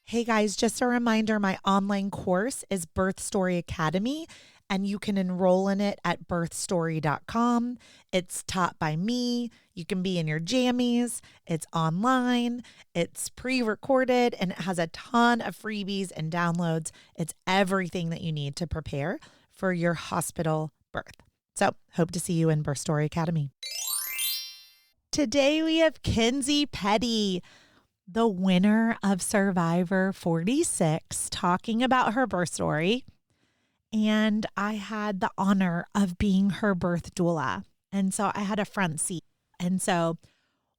Hey guys, just a reminder, my online course is Birth Story Academy, and you can enroll in it at birthstory.com. It's taught by me. You can be in your jammies. It's online. It's pre-recorded, and it has a ton of freebies and downloads. It's everything that you need to prepare for your hospital birth. So hope to see you in Birth Story Academy. Today we have Kenzie Petty, the winner of Survivor 46, talking about her birth story. And I had the honor of being her birth doula. And so I had a front seat. And so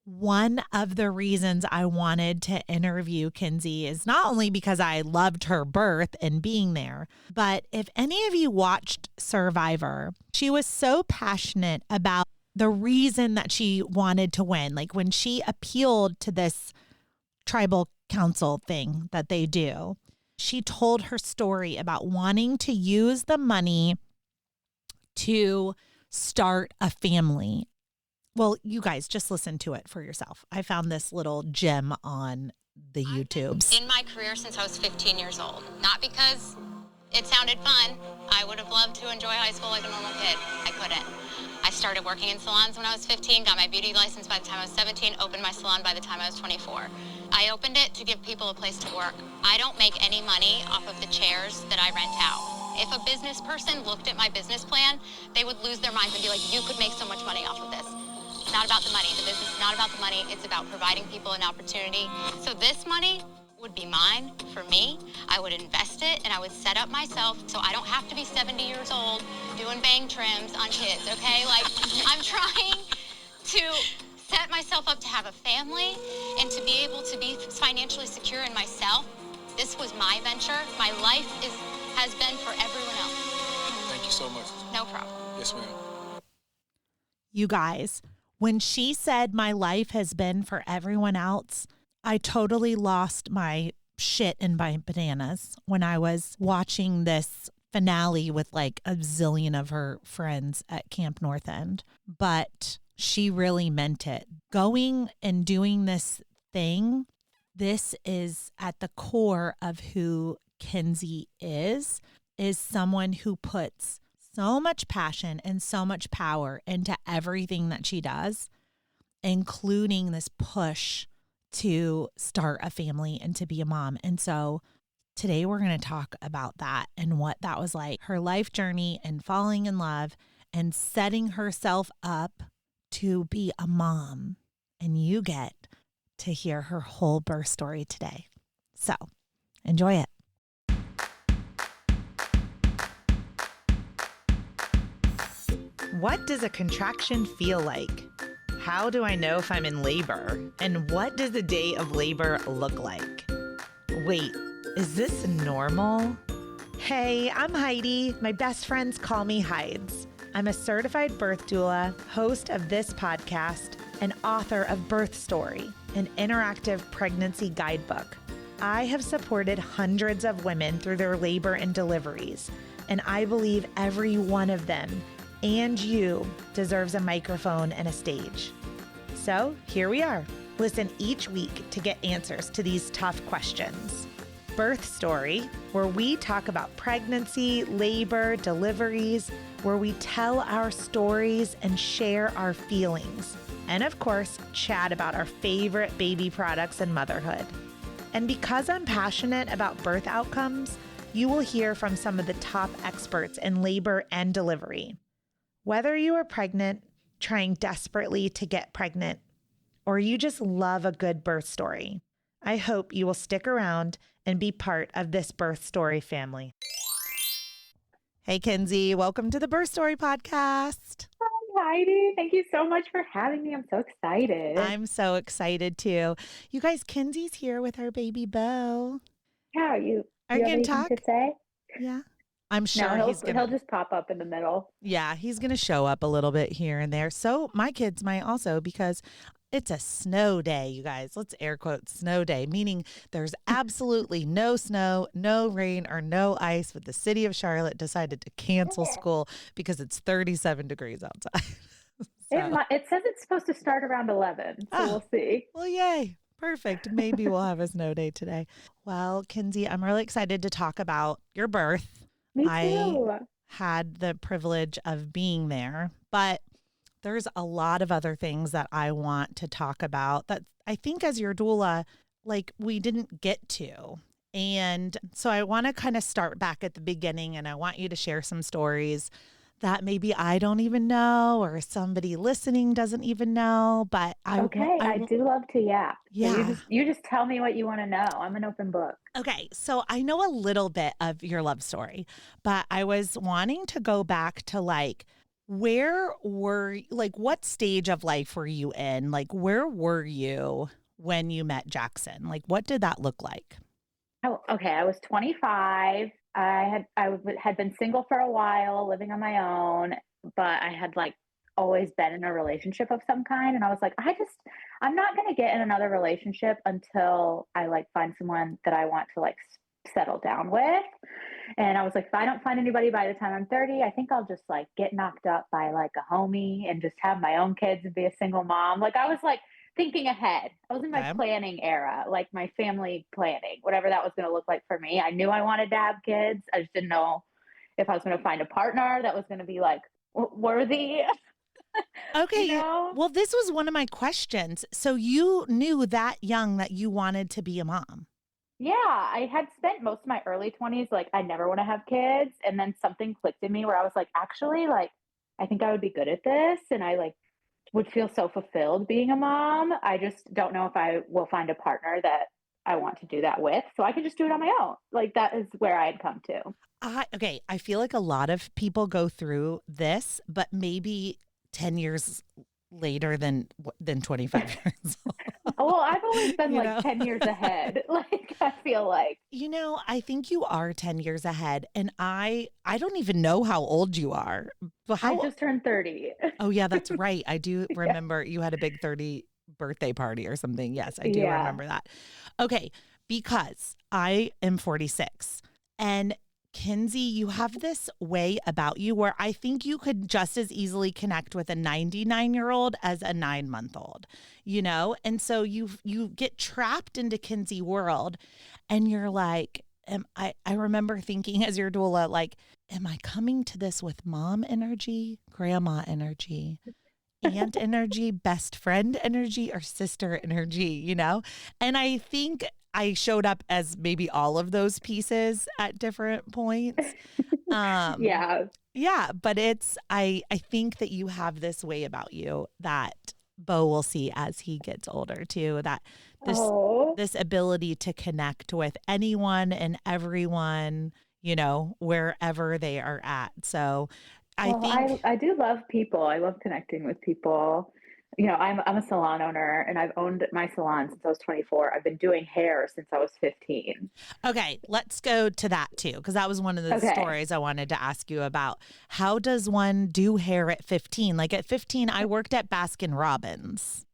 one of the reasons I wanted to interview Kenzie is not only because I loved her birth and being there, but if any of you watched Survivor, she was so passionate about the reason that she wanted to win. Like when she appealed to this tribal council thing that they do, she told her story about wanting to use the money to start a family. Well, you guys just listen to it for yourself. I found this little gem on the YouTubes. In my career since I was 15 years old, not because it sounded fun. I would have loved to enjoy high school like a normal kid. I couldn't. I started working in salons when I was 15, got my beauty license by the time I was 17, opened my salon by the time I was 24. I opened it to give people a place to work. I don't make any money off of the chairs that I rent out. If a business person looked at my business plan, they would lose their minds and be like, you could make so much money off of this. It's not about the money. The business is not about the money. It's about providing people an opportunity. So this money would be mine for me. I would invest it and I would set up myself so I don't have to be 70 years old doing bang trims on kids, okay? Like, I'm trying to set myself up to have a family and to be able to be financially secure in myself. This was my venture. My life has been for everyone else. Thank you so much. No problem. Yes, ma'am. You guys, when she said my life has been for everyone else, I totally lost my shit and my bananas when I was watching this finale with like a zillion of her friends at Camp North End. But she really meant it. Going and doing this thing, this is at the core of who Kenzie is someone who puts so much passion and so much power into everything that she does, including this push to start a family and to be a mom. And so today we're going to talk about that and what that was like, her life journey and falling in love and setting herself up to be a mom. And you get to hear her whole birth story today. So enjoy it. What does a contraction feel like? How do I know if I'm in labor? And what does a day of labor look like? Wait, is this normal? Hey, I'm Heidi. My best friends call me Heids. I'm a certified birth doula, host of this podcast, and author of Birth Story, an interactive pregnancy guidebook. I have supported hundreds of women through their labor and deliveries, and I believe every one of them and you deserves a microphone and a stage. So here we are. Listen each week to get answers to these tough questions. Birth Story, where we talk about pregnancy, labor, deliveries, where we tell our stories and share our feelings. And of course, chat about our favorite baby products and motherhood. And because I'm passionate about birth outcomes, you will hear from some of the top experts in labor and delivery. Whether you are pregnant, trying desperately to get pregnant, or you just love a good birth story, I hope you will stick around and be part of this birth story family. Hey, Kenzie, welcome to the Birth Story Podcast. Hi, Heidi. Thank you so much for having me. I'm so excited. I'm so excited too. You guys, Kenzie's here with her baby Beau. Yeah, you Are you going to talk? to say? Yeah. I'm sure No, he'll just pop up in the middle. Yeah, he's going to show up a little bit here and there. So my kids might also, because it's a snow day, you guys. Let's air quote snow day, meaning there's absolutely no snow, no rain, or no ice, but the city of Charlotte decided to cancel school because it's 37 degrees outside. It says it's supposed to start around 11, so we'll see. Well, yay. Perfect. Maybe we'll have a snow day today. Well, Kenzie, I'm really excited to talk about your birth. Me I too. had the privilege of being there, but there's a lot of other things that I want to talk about that I think as your doula, like we didn't get to. And so I want to kind of start back at the beginning and I want you to share some stories that maybe I don't even know or somebody listening doesn't even know, but Okay, I do love to yap. So yeah. you just tell me what you want to know. I'm an open book. Okay, so I know a little bit of your love story, but I was wanting to go back to like what stage of life were you in? Like where were you when you met Jackson? Like what did that look like? Oh, okay. I was 25. I had been single for a while, living on my own, but I had like always been in a relationship of some kind, and I was like, I'm not going to get in another relationship until I like find someone that I want to like settle down with. And I was like, if I don't find anybody by the time I'm 30, I think I'll just like get knocked up by like a homie and just have my own kids and be a single mom. Like I was like thinking ahead. I was in my Okay. planning era, like my family planning, whatever that was going to look like for me. I knew I wanted to have kids. I just didn't know if I was going to find a partner that was going to be like worthy, you Okay. know? Well, this was one of my questions. So you knew that young that you wanted to be a mom. Yeah, I had spent most of my early 20s like I never want to have kids, and then something clicked in me where I was like, actually, like I think I would be good at this, and I like would feel so fulfilled being a mom. I just don't know if I will find a partner that I want to do that with, so I can just do it on my own. Like that is where I had come to. Okay, I feel like a lot of people go through this, but maybe 10 years later than 25 years old. Well, I've always been You like know? 10 years ahead. Like I feel like I think you are 10 years ahead and I don't even know how old you are. But I how just turned 30. Oh yeah, that's right. I do Yeah. remember you had a big 30 birthday party or something. Yes, I do Yeah. remember that. Okay, because I am 46 and Kenzie, you have this way about you where I think you could just as easily connect with a 99-year-old as a 9-month-old, you know? And so you get trapped into Kenzie world and you're like, I remember thinking as your doula, like, am I coming to this with mom energy, grandma energy, aunt energy, best friend energy, or sister energy, you know? And I think I showed up as maybe all of those pieces at different points. Um, Yeah. yeah, but I think that you have this way about you that Bo will see as he gets older too, that this Oh. this ability to connect with anyone and everyone, wherever they are at. So I Well, think I do love people. I love connecting with people. You know, I'm a salon owner and I've owned my salon since I was 24. I've been doing hair since I was 15. okay, let's go to that too, because that was one of the Okay. stories I wanted to ask you about. How does one do hair at 15? Like at 15, I worked at Baskin Robbins.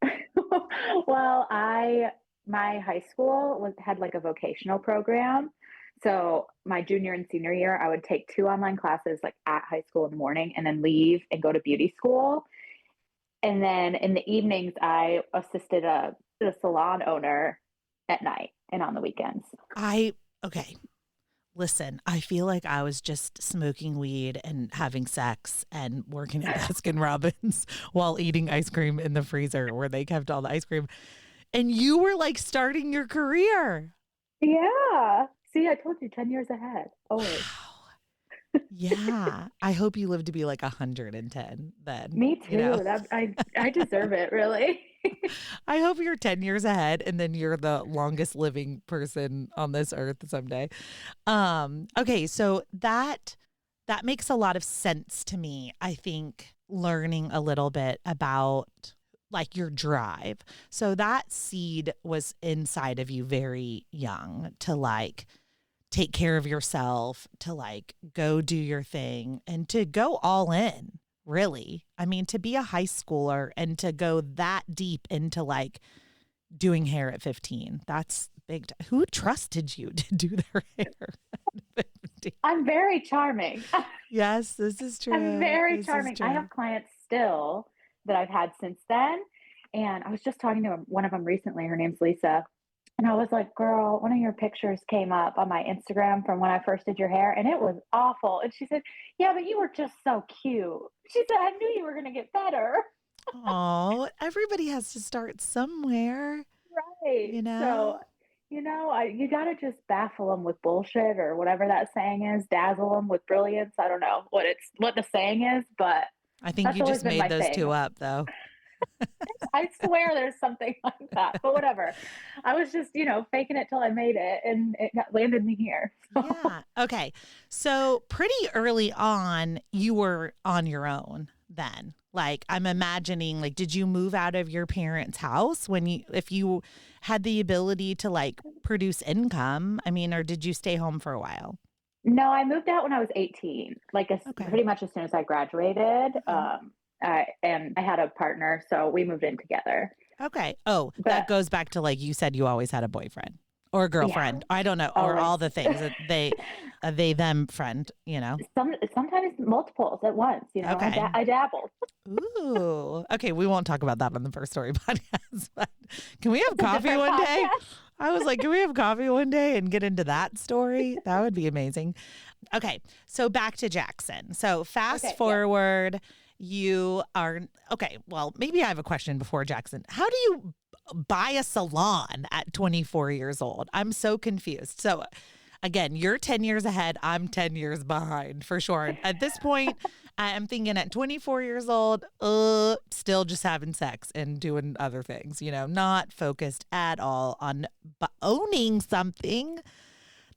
Well, my high school had like a vocational program. So my junior and senior year, I would take 2 online classes like at high school in the morning and then leave and go to beauty school. And then in the evenings, I assisted a salon owner at night and on the weekends. Okay, listen, I feel like I was just smoking weed and having sex and working at Baskin Robbins while eating ice cream in the freezer where they kept all the ice cream. And you were like starting your career. Yeah. See, I told you 10 years ahead. Always. Wow. Yeah. I hope you live to be like 110 then. Me too. I deserve it, really. I hope you're 10 years ahead and then you're the longest living person on this earth someday. Okay, so that makes a lot of sense to me. I think learning a little bit about like your drive. So that seed was inside of you very young to like take care of yourself, to like go do your thing and to go all in, really. I mean, to be a high schooler and to go that deep into like doing hair at 15, that's big. Who trusted you to do their hair at 15? I'm very charming. Yes, this is true. I'm very This is charming. I true. have clients still that I've had since then. And I was just talking to one of them recently. Her name's Lisa. And I was like, girl, one of your pictures came up on my Instagram from when I first did your hair, and it was awful. And she said, yeah, but you were just so cute. She said, I knew you were going to get better. Oh, everybody has to start somewhere, Right. you know? So, you got to just baffle them with bullshit or whatever that saying is, dazzle them with brilliance. I don't know what the saying is, but I think that's you always just been made my those thing. two up, though. I swear there's something like that, but whatever. I was just, faking it till I made it, and it landed me here. So. Yeah. Okay. So pretty early on, you were on your own then. Like, I'm imagining, like, did you move out of your parents' house if you had the ability to like produce income? I mean, or did you stay home for a while? No, I moved out when I was 18, like Okay. pretty much as soon as I graduated. Okay. And I had a partner, so we moved in together. Okay. Oh, But that goes back to like you said you always had a boyfriend or a girlfriend. Yeah, I don't know, or all the things that they them friend, Sometimes multiples at once, Okay. I dabbled. Ooh. Okay, we won't talk about that on the First Story podcast. But can we have coffee Different one day? podcast. I was like, can we have coffee one day and get into that story? That would be amazing. Okay, so back to Jackson. So fast forward, you are okay. Well, maybe I have a question before Jackson. How do you buy a salon at 24 years old? I'm so confused. So again, you're 10 years ahead. I'm 10 years behind for sure. At this point, I'm thinking at 24 years old, still just having sex and doing other things, not focused at all on owning something.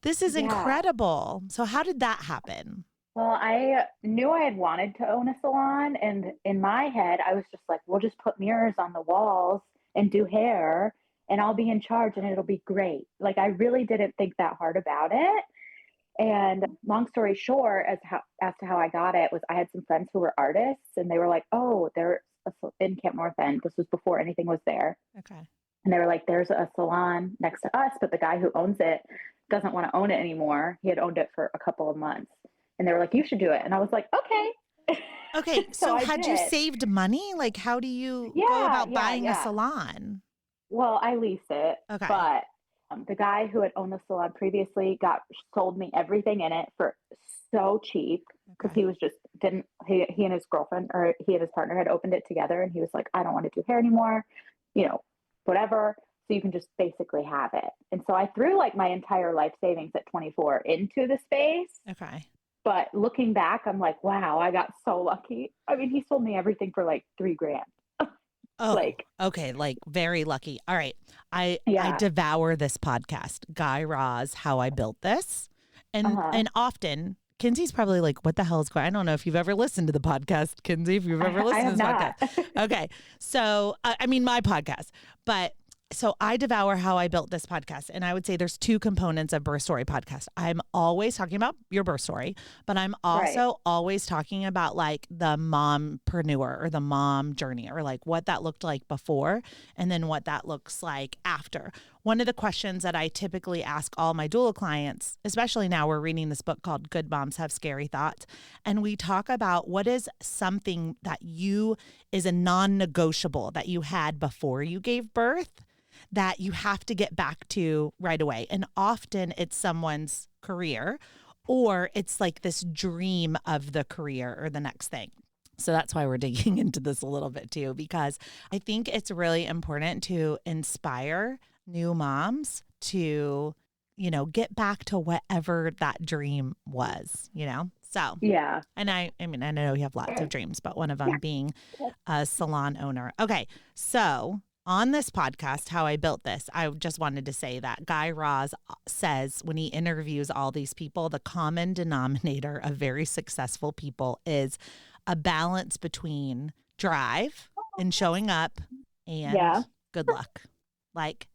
This is incredible. So how did that happen? Well, I knew I had wanted to own a salon, and in my head, I was just like, we'll just put mirrors on the walls and do hair, and I'll be in charge and it'll be great. Like, I really didn't think that hard about it. And long story short, as to how I got it was I had some friends who were artists, and they were like, oh, they're in Camp North End. This was before anything was there. Okay. And they were like, there's a salon next to us, but the guy who owns it doesn't want to own it anymore. He had owned it for a couple of months. And they were like, you should do it. And I was like, okay. Okay. So had you did. saved money? Like, how do you go about buying a salon? Well, I lease it. Okay. But the guy who had owned the salon previously sold me everything in it for so cheap because he was just he and his girlfriend, or he and his partner, had opened it together, and he was like, I don't want to do hair anymore, whatever. So you can just basically have it. And so I threw like my entire life savings at 24 into the space. Okay. But looking back, I'm like, wow, I got so lucky. I mean, he sold me everything for like $3,000. Oh, okay. Like very lucky. All right. I devour this podcast, Guy Raz, How I Built This. And often Kenzie's probably like, what the hell is going on? I don't know if you've ever listened to the podcast, Kenzie, if you've ever listened to this podcast. Okay. So, I mean, my podcast, but so I devour How I Built This podcast. And I would say there's two components of Birth Story podcast. I'm always talking about your birth story, but I'm also always talking about like the mompreneur or the mom journey, or like what that looked like before and then what that looks like after. One of the questions that I typically ask all my doula clients, especially now we're reading this book called Good Moms Have Scary Thoughts, and we talk about what is something that is a non-negotiable that you had before you gave birth that you have to get back to right away. And often it's someone's career, or it's like this dream of the career or the next thing. So that's why we're digging into this a little bit too, because I think it's really important to inspire new moms to, get back to whatever that dream was, So, yeah. And I mean, I know you have lots of dreams, but one of them being a salon owner. Okay. So on this podcast, How I Built This, I just wanted to say that Guy Raz says when he interviews all these people, the common denominator of very successful people is a balance between drive and showing up and good luck. Like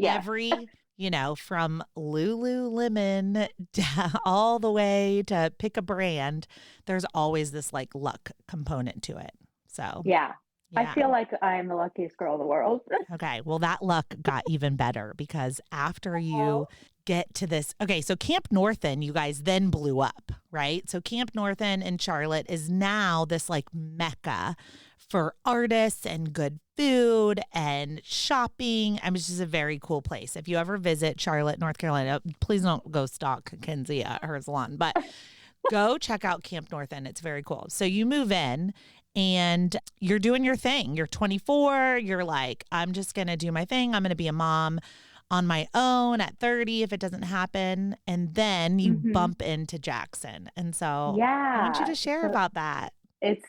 every, from Lululemon all the way to pick a brand, there's always this like luck component to it. So yeah. I feel like I'm the luckiest girl in the world. Okay. Well, that luck got even better because after you get to this, okay, so Camp North End, you guys then blew up, right? So Camp North End in Charlotte is now this like mecca for artists and good food and shopping. I mean, it's just a very cool place. If you ever visit Charlotte, North Carolina, please don't go stalk Kenzie at her salon, but go check out Camp North End. It's very cool. So you move in and you're doing your thing. You're 24. You're like, I'm just going to do my thing. I'm going to be a mom on my own at 30 if it doesn't happen. And then you bump into Jackson. And so I want you to share about that. It's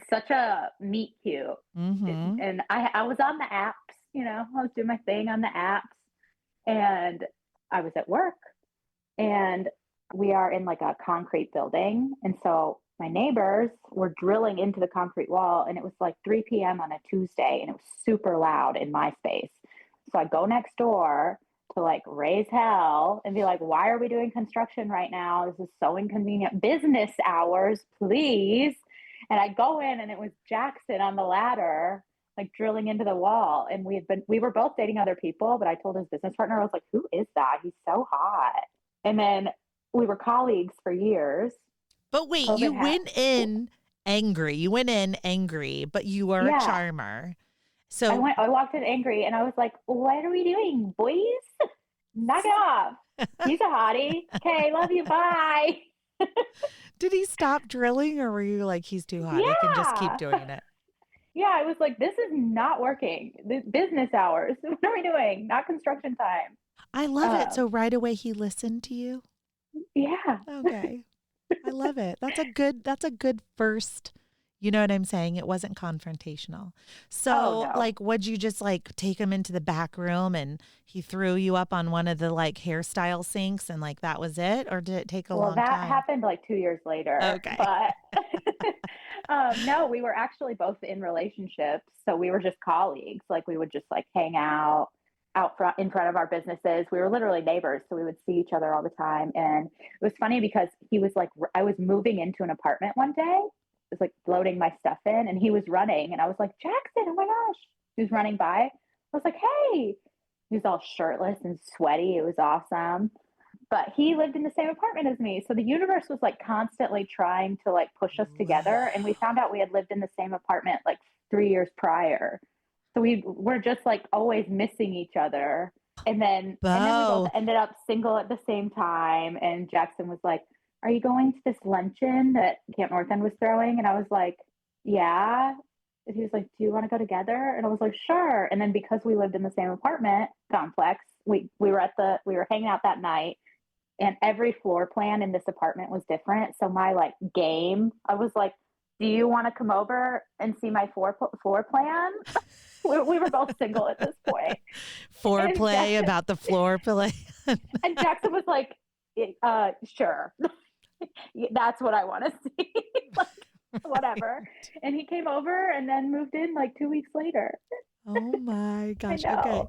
such a meet cute. And I was on the apps, you know, I was doing my thing on the apps, and I was at work, and we are in like a concrete building. And so my neighbors were drilling into the concrete wall, and it was like 3 p.m. on a Tuesday, and it was super loud in my space. So I go next door to like raise hell and be like, why are we doing construction right now? This is so inconvenient. Business hours, please. And I go in, and it was Jackson on the ladder, like drilling into the wall. And we were both dating other people, but I told his business partner, I was like, who is that? He's so hot. And then we were colleagues for years. But wait, you went in angry, but you were a charmer. So I walked in angry, and I was like, what are we doing, boys? Knock it off. He's a hottie. Okay, love you. Bye. Did he stop drilling, or were you like, he's too hot? I can just keep doing it. Yeah, I was like, this is not working. This business hours. What are we doing? Not construction time. I love it. So right away he listened to you? Yeah. Okay. I love it. That's a good first, you know what I'm saying? It wasn't confrontational. So like, would you just like take him into the back room and he threw you up on one of the like hairstyle sinks and like that was it? Or did it take a long time? Well, that happened like 2 years later. Okay. But no, we were actually both in relationships. So we were just colleagues. Like we would just like hang out front in front of our businesses. We were literally neighbors. So we would see each other all the time. And it was funny because he was like, I was moving into an apartment one day. Was like loading my stuff in, and he was running, and I was like, Jackson, oh my gosh. He was running by. I was like, hey. He was all shirtless and sweaty. It was awesome. But he lived in the same apartment as me. So the universe was like constantly trying to like push us together. And we found out we had lived in the same apartment like 3 years prior. So we were just like always missing each other. And then we both ended up single at the same time. And Jackson was like, are you going to this luncheon that Camp North End was throwing? And I was like, yeah. And he was like, do you want to go together? And I was like, sure. And then because we lived in the same apartment complex, we were hanging out that night, and every floor plan in this apartment was different. So my like game, I was like, do you want to come over and see my floor plan? We were both single at this point. Foreplay about the floor plan. And Jackson was like, sure. That's what I want to see. Like, whatever. And he came over and then moved in like 2 weeks later. Oh my gosh. Okay.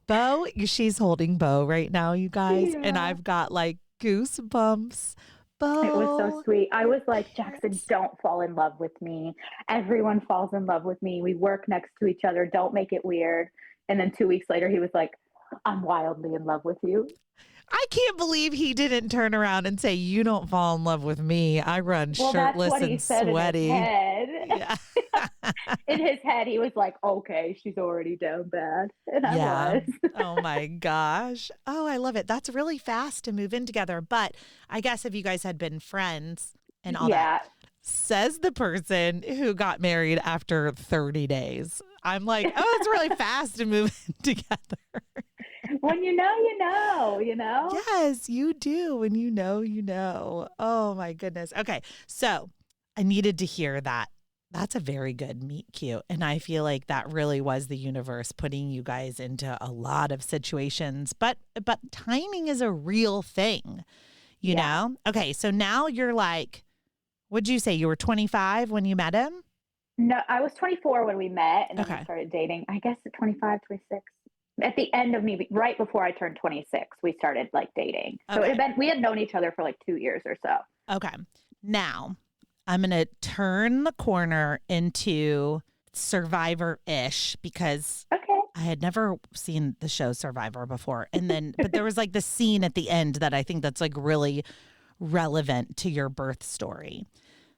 Bo, she's holding Bo right now, you guys. Yeah. And I've got like goosebumps. Bo. It was so sweet. I was like, Jackson, don't fall in love with me. Everyone falls in love with me. We work next to each other. Don't make it weird. And then 2 weeks later, he was like, I'm wildly in love with you. I can't believe he didn't turn around and say, you don't fall in love with me. I run shirtless and sweaty. In his head. Yeah. In his head, he was like, okay, she's already down bad. And I was. Oh my gosh. Oh, I love it. That's really fast to move in together. But I guess if you guys had been friends and all that, says the person who got married after 30 days. I'm like, oh, it's really fast to move in together. When you know, you know? Yes, you do. When you know. Oh my goodness. Okay. So I needed to hear that. That's a very good meet cute. And I feel like that really was the universe putting you guys into a lot of situations. But timing is a real thing, you know? Okay. So now you're like, what'd you say? You were 25 when you met him? No, I was 24 when we met, and then we started dating. I guess at 25, 26. At the end of me, right before I turned 26, we started like dating. So we had known each other for like 2 years or so. Okay. Now I'm going to turn the corner into Survivor-ish because I had never seen the show Survivor before. And then, but there was like the scene at the end that I think that's like really relevant to your birth story.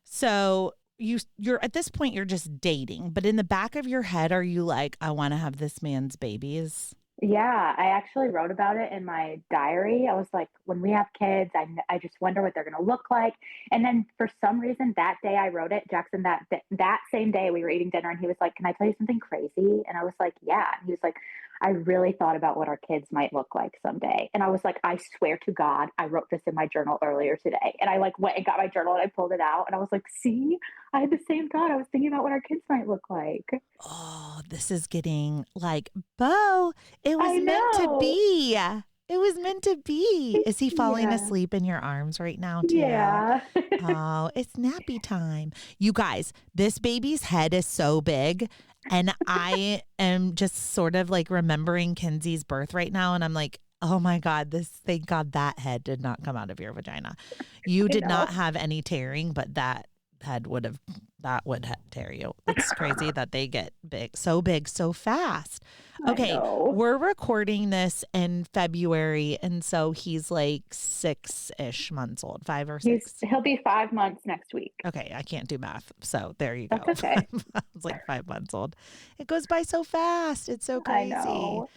So you're at this point, you're just dating, but in the back of your head, are you like, I want to have this man's babies? Yeah, I actually wrote about it in my diary. I was like, when we have kids, I just wonder what they're going to look like. And then for some reason, that day I wrote it, Jackson, that same day we were eating dinner and he was like, can I tell you something crazy? And I was like, yeah. And he was like, I really thought about what our kids might look like someday. And I was like, I swear to God, I wrote this in my journal earlier today. And I like went and got my journal and I pulled it out and I was like, see, I had the same thought. I was thinking about what our kids might look like. Oh, this is getting like, Bo, it was I meant to know. be. It was meant to be. Is he falling Yeah. asleep in your arms right now, too? Yeah. Oh, it's nappy time. You guys, this baby's head is so big. And I am just sort of like remembering Kenzie's birth right now. And I'm like, oh my God, thank God that head did not come out of your vagina. You did not have any tearing, but that head would tear you. It's crazy that they get big so fast. Okay, we're recording this in February, and so he's like 6-ish months old, 5 or 6. He'll be 5 months next week. Okay, I can't do math, so there you go. That's okay. I was like 5 months old. It goes by so fast. It's so crazy. I know.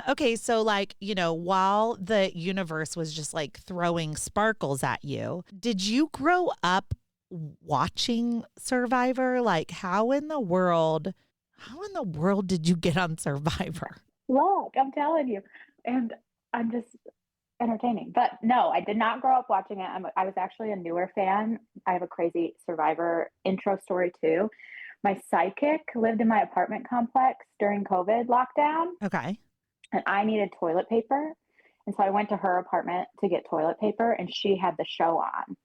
Okay, so like, while the universe was just like throwing sparkles at you, did you grow up watching Survivor? Like how in the world did you get on Survivor? Look, I'm telling you. And I'm just entertaining. But no, I did not grow up watching it. I was actually a newer fan. I have a crazy Survivor intro story too. My psychic lived in my apartment complex during COVID lockdown. Okay. And I needed toilet paper. And so I went to her apartment to get toilet paper and she had the show on.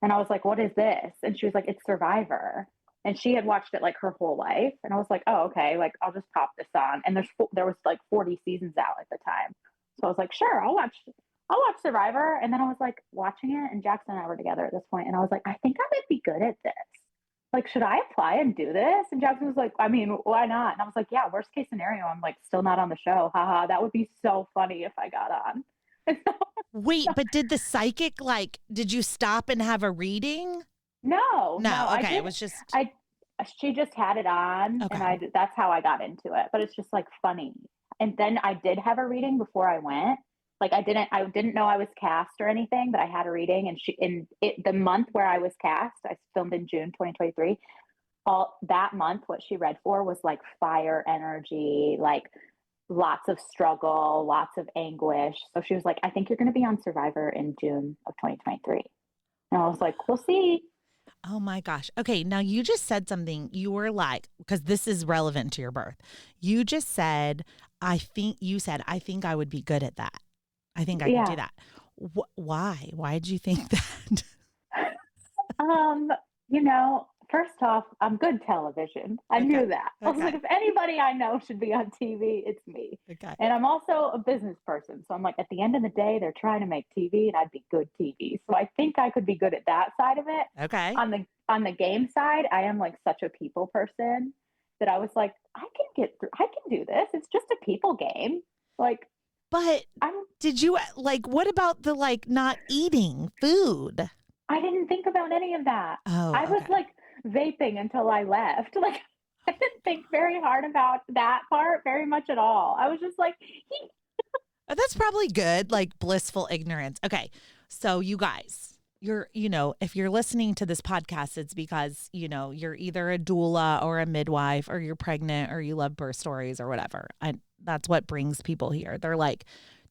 And I was like, what is this? And she was like, it's Survivor. And she had watched it like her whole life. And I was like, oh, okay, like I'll just pop this on. And there was like 40 seasons out at the time. So I was like, sure, I'll watch Survivor. And then I was like watching it and Jackson and I were together at this point. And I was like, I think I might be good at this. Like, should I apply and do this? And Jackson was like, I mean, why not? And I was like, yeah, worst case scenario, I'm like still not on the show. Haha, that would be so funny if I got on. Wait, but did the psychic, did you stop and have a reading? No. Okay, it was just. She just had it on, okay. And that's how I got into it. But it's just like funny. And then I did have a reading before I went. Like I didn't know I was cast or anything, but I had a reading. And the month where I was cast, I filmed in June 2023. All that month, what she read for was like fire energy, like lots of struggle, lots of anguish. So she was like, I think you're going to be on Survivor in June of 2023. And I was like, we'll see. Oh my gosh. Okay. Now you just said something. You were like, because this is relevant to your birth. You just said, I think I would be good at that. I think I could do that. Why? Why did you think that? First off, I'm good television. I knew that. I was like, if anybody I know should be on TV, it's me. Okay. And I'm also a business person. So I'm like, at the end of the day, they're trying to make TV and I'd be good TV. So I think I could be good at that side of it. Okay. On the game side, I am like such a people person that I was like, I can do this. It's just a people game. Like, but did you what about the not eating food? I didn't think about any of that. Oh, I was like vaping until I left. Like I didn't think very hard about that part very much at all. I was just like, that's probably good, like blissful ignorance. Okay. So you guys, if you're listening to this podcast, it's because, you're either a doula or a midwife or you're pregnant or you love birth stories or whatever. That's what brings people here. They're like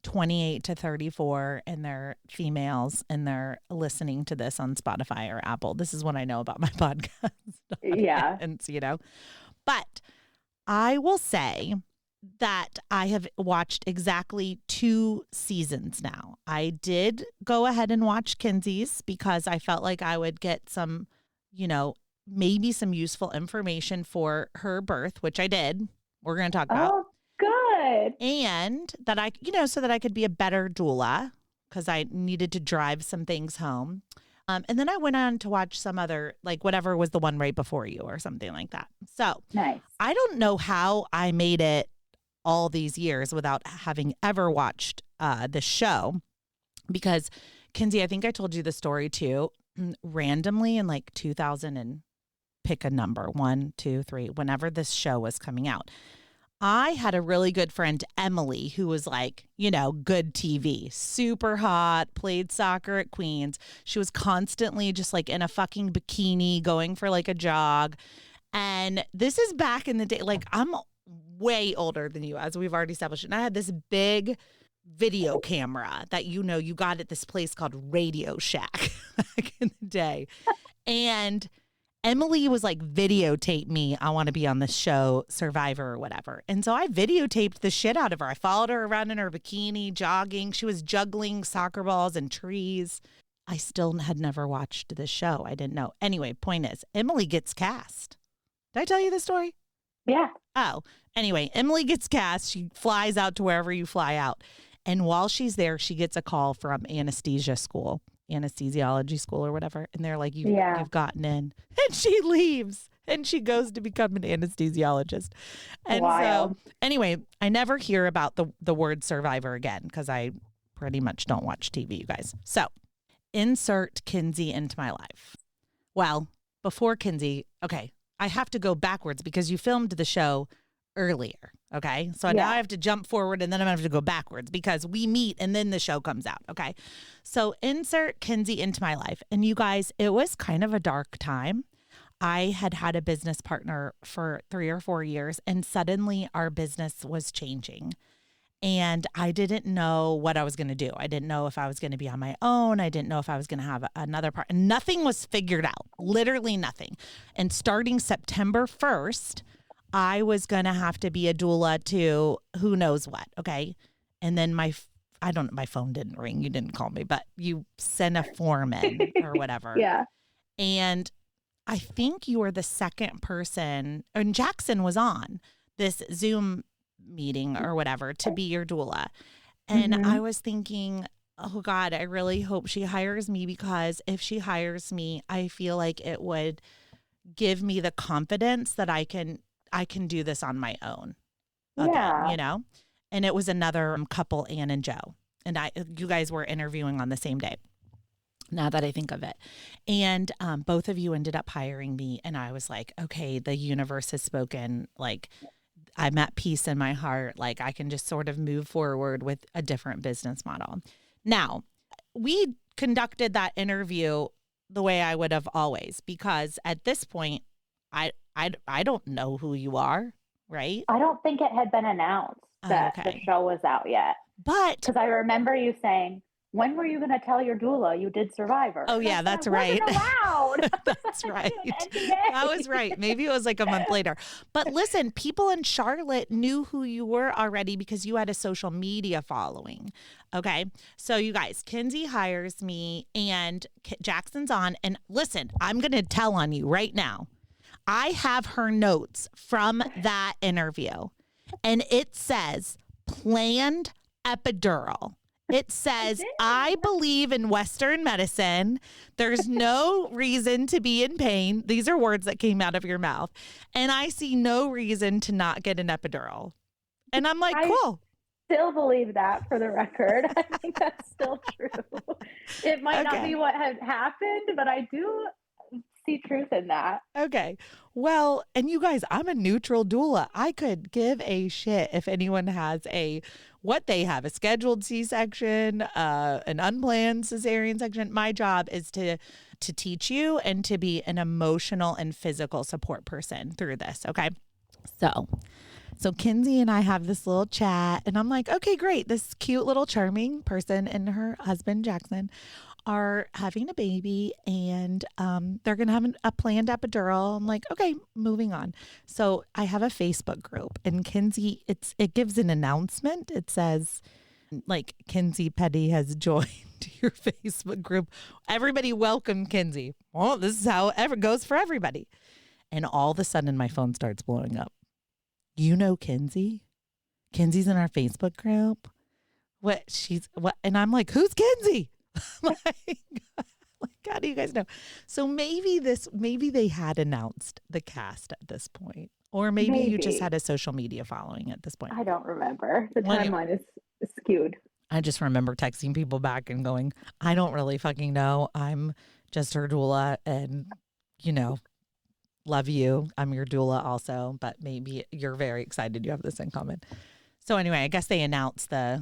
28 to 34 and they're females and they're listening to this on Spotify or Apple. This is what I know about my podcast. Yeah. And but I will say that I have watched exactly 2 seasons now. I did go ahead and watch Kenzie's because I felt like I would get some, maybe some useful information for her birth, which I did. We're going to talk about. Oh, good. And that so that I could be a better doula because I needed to drive some things home. And then I went on to watch some other, whatever was the one right before you or something like that. So nice. I don't know how I made it all these years without having ever watched the show because Kenzie, I think I told you the story too, randomly in 2015 pick a number, 1, 2, 3, whenever this show was coming out. I had a really good friend, Emily, who was like, good TV, super hot, played soccer at Queens. She was constantly just like in a fucking bikini going for like a jog. And this is back in the day. Like, I'm way older than you, as we've already established. And I had this big video camera that, you got at this place called Radio Shack back in the day. And Emily was like, videotape me. I want to be on this show, Survivor or whatever. And so I videotaped the shit out of her. I followed her around in her bikini, jogging. She was juggling soccer balls and trees. I still had never watched the show. I didn't know. Anyway, point is, Emily gets cast. Did I tell you the story? Yeah. Oh, anyway, Emily gets cast. She flies out to wherever you fly out. And while she's there, she gets a call from anesthesiology school or whatever. And they're like, you've gotten in. And she leaves and she goes to become an anesthesiologist. And Wild. so anyway, I never hear about the word survivor again because I pretty much don't watch TV, you guys. So insert Kenzie into my life. Well, before Kenzie, okay, I have to go backwards because you filmed the show earlier. Okay. So now I have to jump forward and then I'm going to have to go backwards because we meet and then the show comes out. Okay. So insert Kenzie into my life. And you guys, it was kind of a dark time. I had a business partner for 3 or 4 years and suddenly our business was changing. And I didn't know what I was going to do. I didn't know if I was going to be on my own. I didn't know if I was going to have another part. Nothing was figured out, literally nothing. And starting September 1st, I was going to have to be a doula to who knows what. Okay. And then my phone didn't ring. You didn't call me, but you sent a form in or whatever. Yeah. And I think you were the second person, and Jackson was on this Zoom meeting or whatever to be your doula. And I was thinking, oh God, I really hope she hires me because if she hires me, I feel like it would give me the confidence that I can do this on my own. Again, And it was another couple, Ann and Joe. And you guys were interviewing on the same day, now that I think of it. And both of you ended up hiring me. And I was like, okay, the universe has spoken. Like, I'm at peace in my heart. Like, I can just sort of move forward with a different business model. Now, we conducted that interview the way I would have always, because at this point, I don't know who you are, right? I don't think it had been announced that the show was out yet. But because I remember you saying, when were you going to tell your doula you did Survivor? Oh, yeah, that's right. Allowed. That's right. That was right. Maybe it was like a month later. But listen, people in Charlotte knew who you were already because you had a social media following. Okay. So you guys, Kenzie hires me and Jackson's on. And listen, I'm going to tell on you right now. I have her notes from that interview, and it says planned epidural. It says, I believe in Western medicine. There's no reason to be in pain. These are words that came out of your mouth. And I see no reason to not get an epidural. And I'm like, cool. Still believe that, for the record. I think that's still true. It might not be what had happened, but I do see truth in that. Okay. Well, and you guys, I'm a neutral doula. I could give a shit if anyone has what they have, a scheduled C-section, an unplanned cesarean section. My job is to teach you and to be an emotional and physical support person through this. Okay. So Kenzie and I have this little chat and I'm like, okay, great. This cute little charming person and her husband, Jackson, are having a baby and they're going to have a planned epidural. I'm like, okay, moving on. So I have a Facebook group and Kenzie, it gives an announcement. It says like Kenzie Petty has joined your Facebook group. Everybody welcome Kenzie. Well, this is how it goes for everybody. And all of a sudden my phone starts blowing up. You know Kenzie? Kenzie's in our Facebook group. What? And I'm like, who's Kenzie? like, how do you guys know? So maybe they had announced the cast at this point, or maybe you just had a social media following at this point. I don't remember. The timeline is skewed. I just remember texting people back and going, I don't really fucking know. I'm just her doula, and love you. I'm your doula also, but maybe you're very excited you have this in common. So anyway, I guess they announced at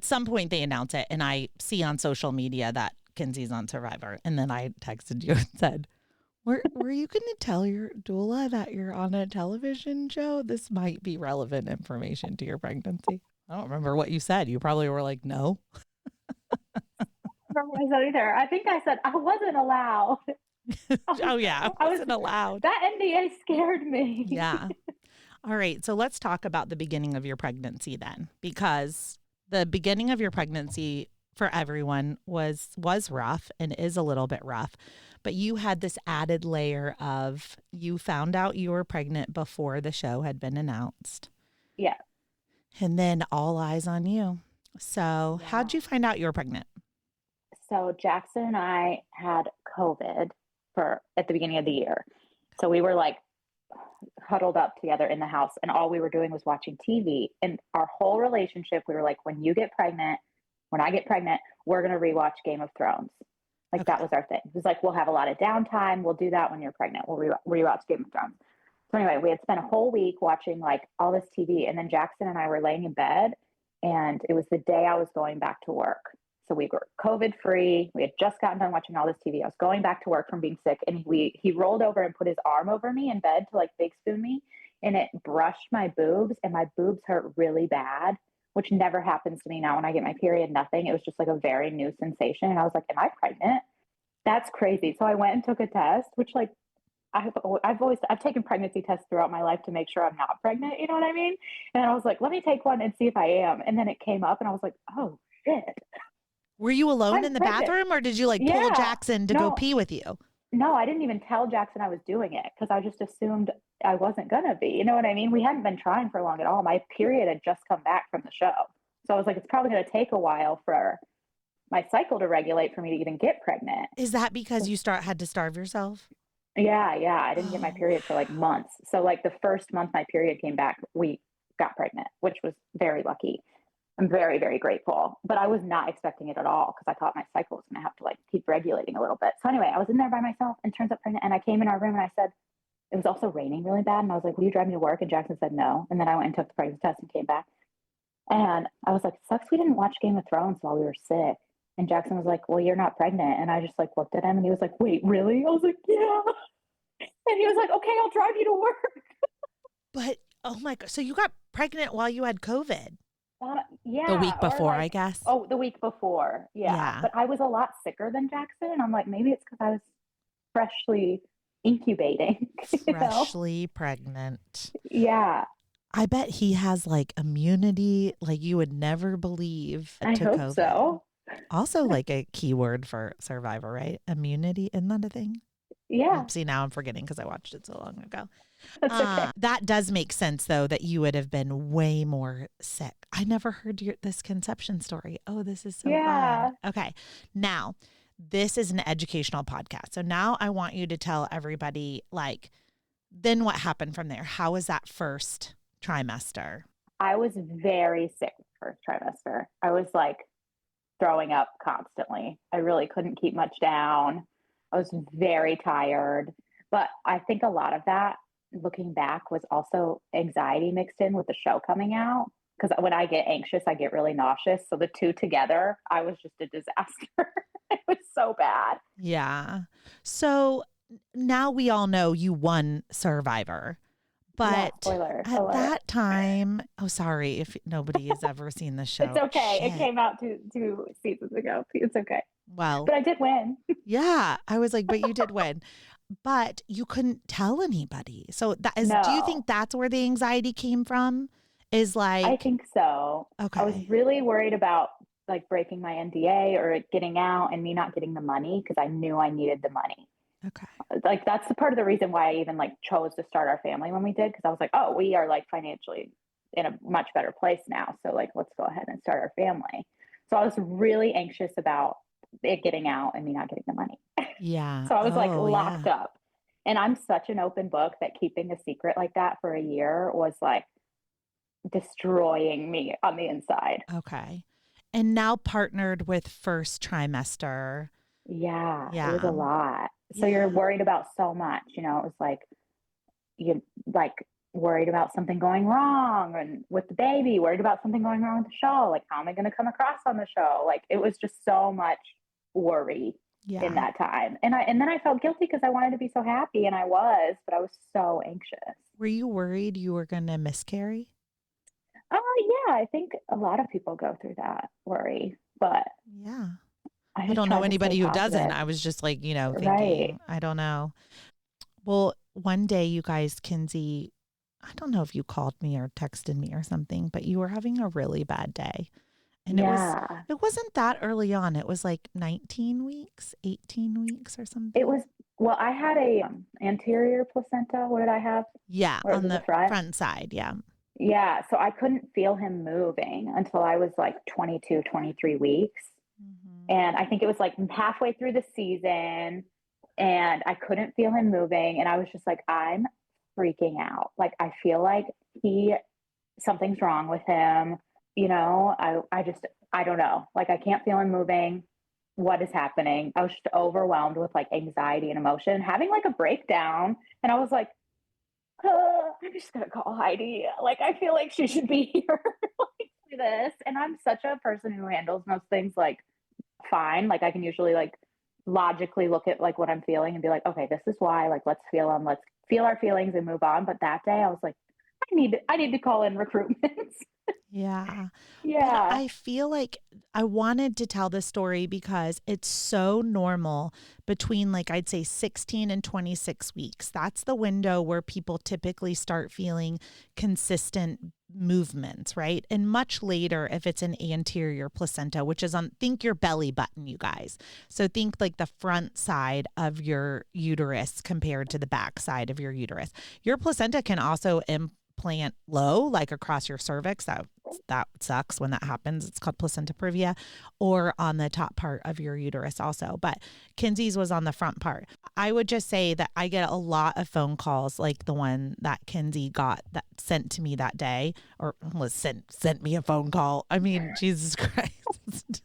some point they announce it, and I see on social media that Kenzie's on Survivor. And then I texted you and said, were you going to tell your doula that you're on a television show? This might be relevant information to your pregnancy. I don't remember what you said. You probably were like, no. I don't remember what I said either. I think I said I wasn't allowed. Oh, yeah. I wasn't allowed. That NDA scared me. Yeah. All right. So let's talk about the beginning of your pregnancy then, because the beginning of your pregnancy for everyone was rough and is a little bit rough. But you had this added layer of you found out you were pregnant before the show had been announced. Yeah. And then all eyes on you. So how'd you find out you were pregnant? So Jackson and I had COVID at the beginning of the year. So we were like huddled up together in the house, and all we were doing was watching TV. And our whole relationship, we were like, when you get pregnant, when I get pregnant, we're going to rewatch Game of Thrones. Like that was our thing. It was like, we'll have a lot of downtime. We'll do that when you're pregnant. We'll rewatch Game of Thrones. So anyway, we had spent a whole week watching like all this TV. And then Jackson and I were laying in bed, and it was the day I was going back to work. So we were COVID free. We had just gotten done watching all this TV. I was going back to work from being sick, and he rolled over and put his arm over me in bed to like big spoon me, and it brushed my boobs, and my boobs hurt really bad, which never happens to me now when I get my period, nothing. It was just like a very new sensation. And I was like, am I pregnant? That's crazy. So I went and took a test, which like I've taken pregnancy tests throughout my life to make sure I'm not pregnant. You know what I mean? And I was like, let me take one and see if I am. And then it came up, and I was like, oh shit. Were you alone I'm in the pregnant. bathroom, or did you like pull Jackson to go pee with you? No, I didn't even tell Jackson I was doing it because I just assumed I wasn't going to be. You know what I mean? We hadn't been trying for long at all. My period had just come back from the show. So I was like, it's probably going to take a while for my cycle to regulate for me to even get pregnant. Is that because you had to starve yourself? Yeah. I didn't get my period for like months. So like the first month my period came back, we got pregnant, which was very lucky. I'm very, very grateful, but I was not expecting it at all because I thought my cycle was going to have to like keep regulating a little bit. So anyway, I was in there by myself and turns up pregnant, and I came in our room and I said, it was also raining really bad. And I was like, will you drive me to work? And Jackson said no. And then I went and took the pregnancy test and came back. And I was like, sucks we didn't watch Game of Thrones while we were sick. And Jackson was like, well, you're not pregnant. And I just like looked at him, and he was like, wait, really? I was like, yeah. And he was like, okay, I'll drive you to work. But oh my God. So you got pregnant while you had COVID? Yeah. The week before, like, I guess. Oh, the week before. Yeah. But I was a lot sicker than Jackson. And I'm like, maybe it's because I was freshly incubating. Freshly pregnant. Yeah. I bet he has like immunity like you would never believe I hope COVID. So. Also like a keyword for Survivor, right? Immunity. Isn't that a thing? Yeah. See, now I'm forgetting because I watched it so long ago. That's okay. That does make sense, though, that you would have been way more sick. I never heard this conception story. Oh, this is so fun. Okay. Now, this is an educational podcast. So now I want you to tell everybody, like, then what happened from there? How was that first trimester? I was very sick first trimester. I was like throwing up constantly. I really couldn't keep much down. I was very tired. But I think a lot of that, looking back, was also anxiety mixed in with the show coming out. Because when I get anxious, I get really nauseous. So the two together, I was just a disaster. It was so bad. Yeah. So now we all know you won Survivor. But spoiler at alert. that time, oh, sorry if nobody has ever seen the show. It's okay. Shit. It came out two seasons ago. It's okay. Well, but I did win. Yeah. I was like, but you did win. But you couldn't tell anybody. So that is, do you think that's where the anxiety came from? Is like, I think so. Okay. I was really worried about like breaking my NDA or it getting out and me not getting the money because I knew I needed the money. Okay. Like that's the part of the reason why I even like chose to start our family when we did, because I was like, oh, we are like financially in a much better place now. So like, let's go ahead and start our family. So I was really anxious about it getting out and me not getting the money. Yeah. So I was like locked up. And I'm such an open book that keeping a secret like that for a year was like destroying me on the inside. Okay. And now partnered with first trimester. Yeah. It was a lot. So you're worried about so much, you know. It was like you like worried about something going wrong and with the baby, worried about something going wrong with the show. Like, how am I going to come across on the show? Like, it was just so much worry in that time. And then I felt guilty because I wanted to be so happy, and I was, but I was so anxious. Were you worried you were going to miscarry? Yeah, I think a lot of people go through that worry, but yeah. I don't know anybody who doesn't. I was just like, thinking, right. I don't know. Well, one day you guys, Kenzie, I don't know if you called me or texted me or something, but you were having a really bad day. And it wasn't that early on. It was like 19 weeks, 18 weeks or something. It was, well, I had a anterior placenta. What did I have? Yeah, on the front side. Yeah. Yeah. So I couldn't feel him moving until I was like 22, 23 weeks. Mm-hmm. And I think it was like halfway through the season, and I couldn't feel him moving. And I was just like, I'm freaking out. Like, I feel like something's wrong with him. I don't know. Like, I can't feel him moving. What is happening? I was just overwhelmed with like anxiety and emotion, having like a breakdown. And I was like, I'm just going to call Heidi. Like, I feel like she should be here like, for this. And I'm such a person who handles most things like fine. Like, I can usually like logically look at like what I'm feeling and be like, okay, this is why, like, let's feel them. Let's feel our feelings and move on. But that day I was like, I need to call in recruitment. Yeah. Yeah. But I feel like I wanted to tell this story because it's so normal between, like, I'd say 16 and 26 weeks. That's the window where people typically start feeling consistent movements, right? And much later if it's an anterior placenta, which is think your belly button, you guys. So think like the front side of your uterus compared to the back side of your uterus. Your placenta can also implant low, like across your cervix. That sucks when that happens. It's called placenta previa, or on the top part of your uterus also. But Kenzie's was on the front part. I would just say that I get a lot of phone calls like the one that Kenzie got that sent to me that day, or sent me a phone call. I mean, Jesus Christ.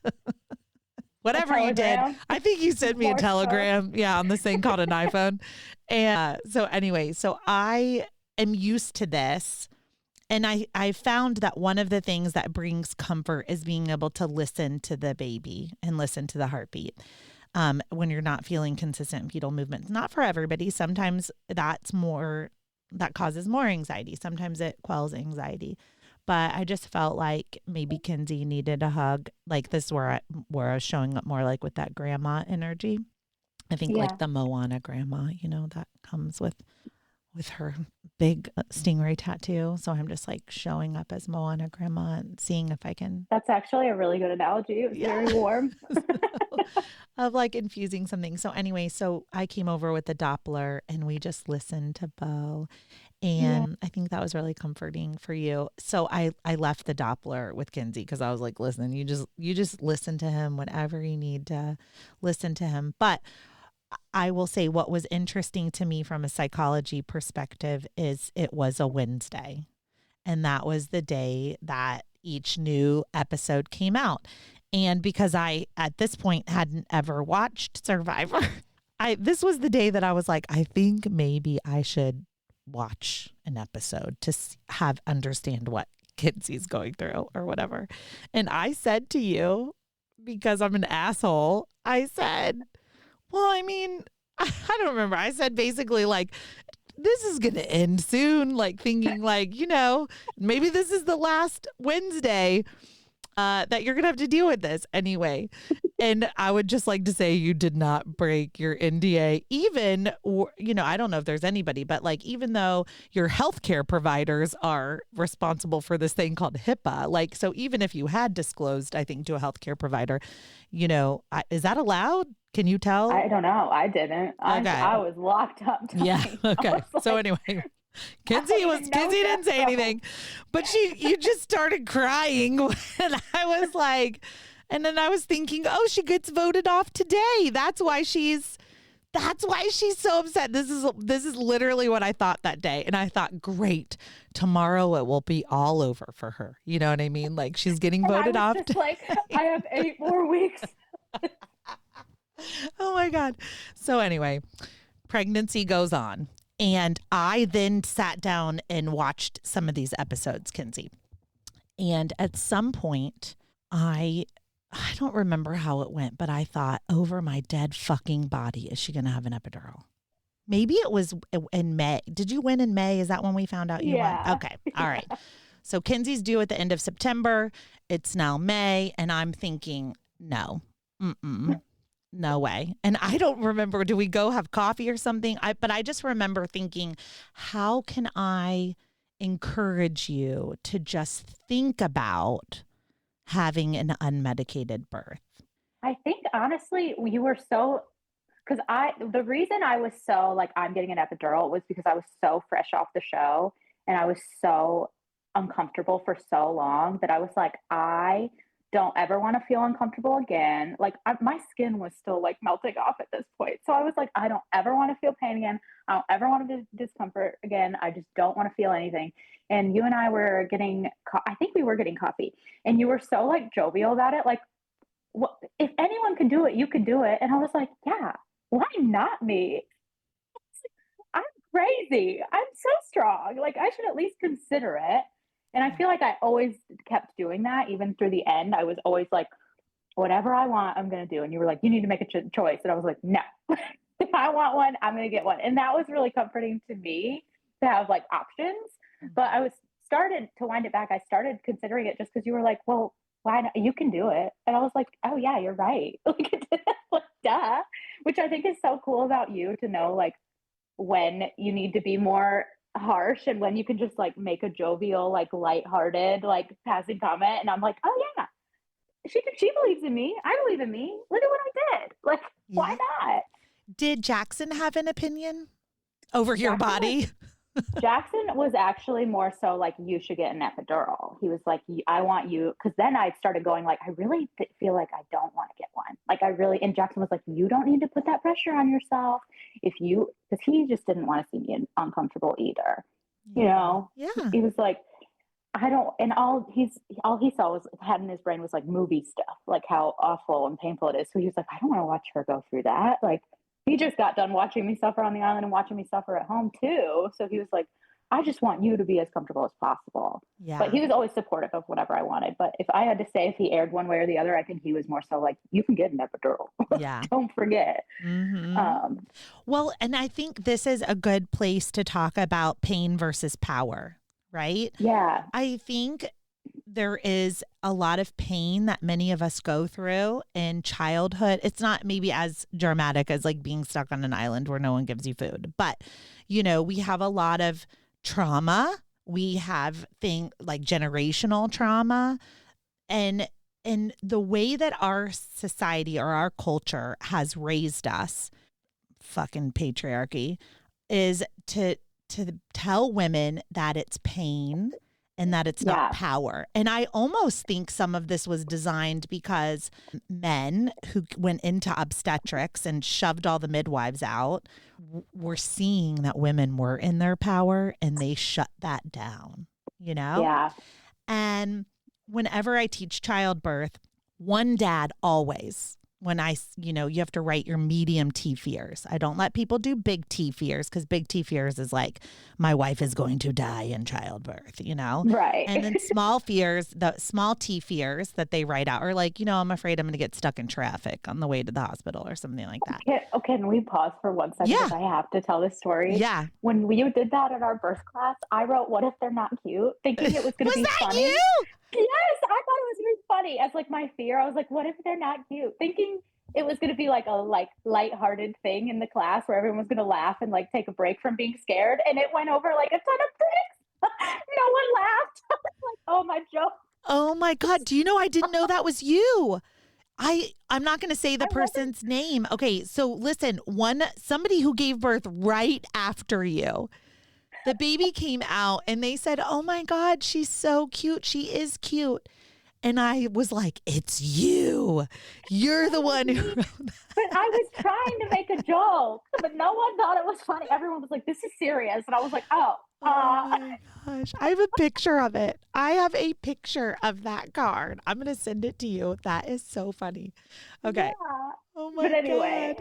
Whatever you did. I think you sent me a telegram. Yeah, on this thing called an iPhone. And so I am used to this. And I found that one of the things that brings comfort is being able to listen to the baby and listen to the heartbeat when you're not feeling consistent fetal movements. Not for everybody. Sometimes that causes more anxiety. Sometimes it quells anxiety. But I just felt like maybe Kenzie needed a hug. Like this where I was showing up more like with that grandma energy. I think like the Moana grandma, that comes with her big stingray tattoo. So I'm just like showing up as Moana grandma and seeing if I can. That's actually a really good analogy. It was very warm. Of like infusing something. So anyway, so I came over with the Doppler and we just listened to Bo. And I think that was really comforting for you. So I left the Doppler with Kenzie because I was like, listen, you just listen to him whenever you need to listen to him. But I will say what was interesting to me from a psychology perspective is it was a Wednesday. And that was the day that each new episode came out. And because I, at this point, hadn't ever watched Survivor, this was the day that I was like, I think maybe I should watch an episode to understand what Kenzie's going through or whatever. And I said to you, because I'm an asshole, I said, well, I mean, I don't remember. I said basically like, this is going to end soon. Like thinking like, maybe this is the last Wednesday that you're going to have to deal with this anyway. And I would just like to say you did not break your NDA, even, I don't know if there's anybody, but like, even though your healthcare providers are responsible for this thing called HIPAA, like, so even if you had disclosed, I think to a healthcare provider, is that allowed? Can you tell? I don't know. I didn't. Okay. I was locked up. Yeah. Okay. So anyway, Kenzie didn't say anything, but you just started crying when I was like, and then I was thinking, oh, she gets voted off today. That's why she's so upset. This is literally what I thought that day. And I thought, great, tomorrow it will be all over for her. You know what I mean? Like she's getting voted off. Just like, I have 8 more weeks. Oh my God. So anyway, pregnancy goes on. And I then sat down and watched some of these episodes, Kenzie. And at some point, I don't remember how it went, but I thought, over my dead fucking body, is she going to have an epidural? Maybe it was in May. Did you win in May? Is that when we found out you won? Okay. All right. So Kenzie's due at the end of September. It's now May. And I'm thinking, no, no way. And I don't remember, do we go have coffee or something? But I just remember thinking, how can I encourage you to just think about having an unmedicated birth? I think honestly, you were so, because the reason I was so like, I'm getting an epidural was because I was so fresh off the show and I was so uncomfortable for so long that I was like, I don't ever want to feel uncomfortable again. Like my skin was still like melting off at this point. So I was like, I don't ever want to feel pain again. I don't ever want to discomfort again. I just don't want to feel anything. And you and I were getting, I think we were getting coffee, and you were so like jovial about it. Like, what, if anyone can do it, you can do it. And I was like, yeah, why not me? I'm crazy. I'm so strong. Like I should at least consider it. And I feel like I always kept doing that, even through the end. I was always like, whatever I want, I'm going to do. And you were like, you need to make a choice. And I was like, no, if I want one, I'm going to get one. And that was really comforting to me to have like options. But I started to wind it back. I started considering it just because you were like, well, why not? You can do it. And I was like, oh yeah, you're right. Like, duh. Which I think is so cool about you, to know like when you need to be more harsh and when you can just like make a jovial, like lighthearted, like passing comment. And I'm like, oh yeah, she believes in me. I believe in me. Look at what I did. Like, why not? Did Jackson have an opinion over your body? Jackson was actually more so like, you should get an epidural. He was like, I want you, because then I started going like, I really feel like I don't want to get one. Like I really, and Jackson was like, you don't need to put that pressure on yourself. Because he just didn't want to see me uncomfortable either. You know? Yeah. He was like, I don't, and all he saw had in his brain was like movie stuff, like how awful and painful it is. So he was like, I don't want to watch her go through that. Like, he just got done watching me suffer on the island and watching me suffer at home too. So he was like, I just want you to be as comfortable as possible. Yeah. But he was always supportive of whatever I wanted. But if I had to say if he aired one way or the other, I think he was more so like, you can get an epidural. Yeah. Don't forget. Mm-hmm. Well, and I think this is a good place to talk about pain versus power, right? Yeah. I think there is a lot of pain that many of us go through in childhood. It's not maybe as dramatic as like being stuck on an island where no one gives you food, but you know, we have a lot of trauma. We have things like generational trauma, and the way that our society or our culture has raised us, fucking patriarchy, is to tell women that it's pain and that it's not power. And I almost think some of this was designed because men who went into obstetrics and shoved all the midwives out were seeing that women were in their power, and they shut that down, you know? Yeah. And whenever I teach childbirth, one dad always, when you have to write your medium T fears. I don't let people do big T fears, because big T fears is like, my wife is going to die in childbirth, you know? Right. And then small fears, the small T fears that they write out are like, I'm afraid I'm going to get stuck in traffic on the way to the hospital or something like that. Okay, can we pause for 1 second? Yeah. I have to tell this story. Yeah. When you did that at our birth class, I wrote, what if they're not cute? Thinking it was going to be funny. You? Yes, I thought it was really funny. As like my fear, I was like, what if they're not cute? Thinking it was going to be like a lighthearted thing in the class where everyone was going to laugh and like take a break from being scared. And it went over like a ton of bricks. No one laughed. I was like, oh, my joke. Oh my God. Do you know, I didn't know that was you. I'm not going to say the person's name. Okay. So listen, somebody who gave birth right after you, the baby came out and they said, oh my God, she's so cute. She is cute. And I was like, it's you. You're the one who wrote that. But I was trying to make a joke, but no one thought it was funny. Everyone was like, this is serious. And I was like, oh my gosh. I have a picture of it. I have a picture of that card. I'm going to send it to you. That is so funny. Okay. Yeah. Oh my God. But anyway.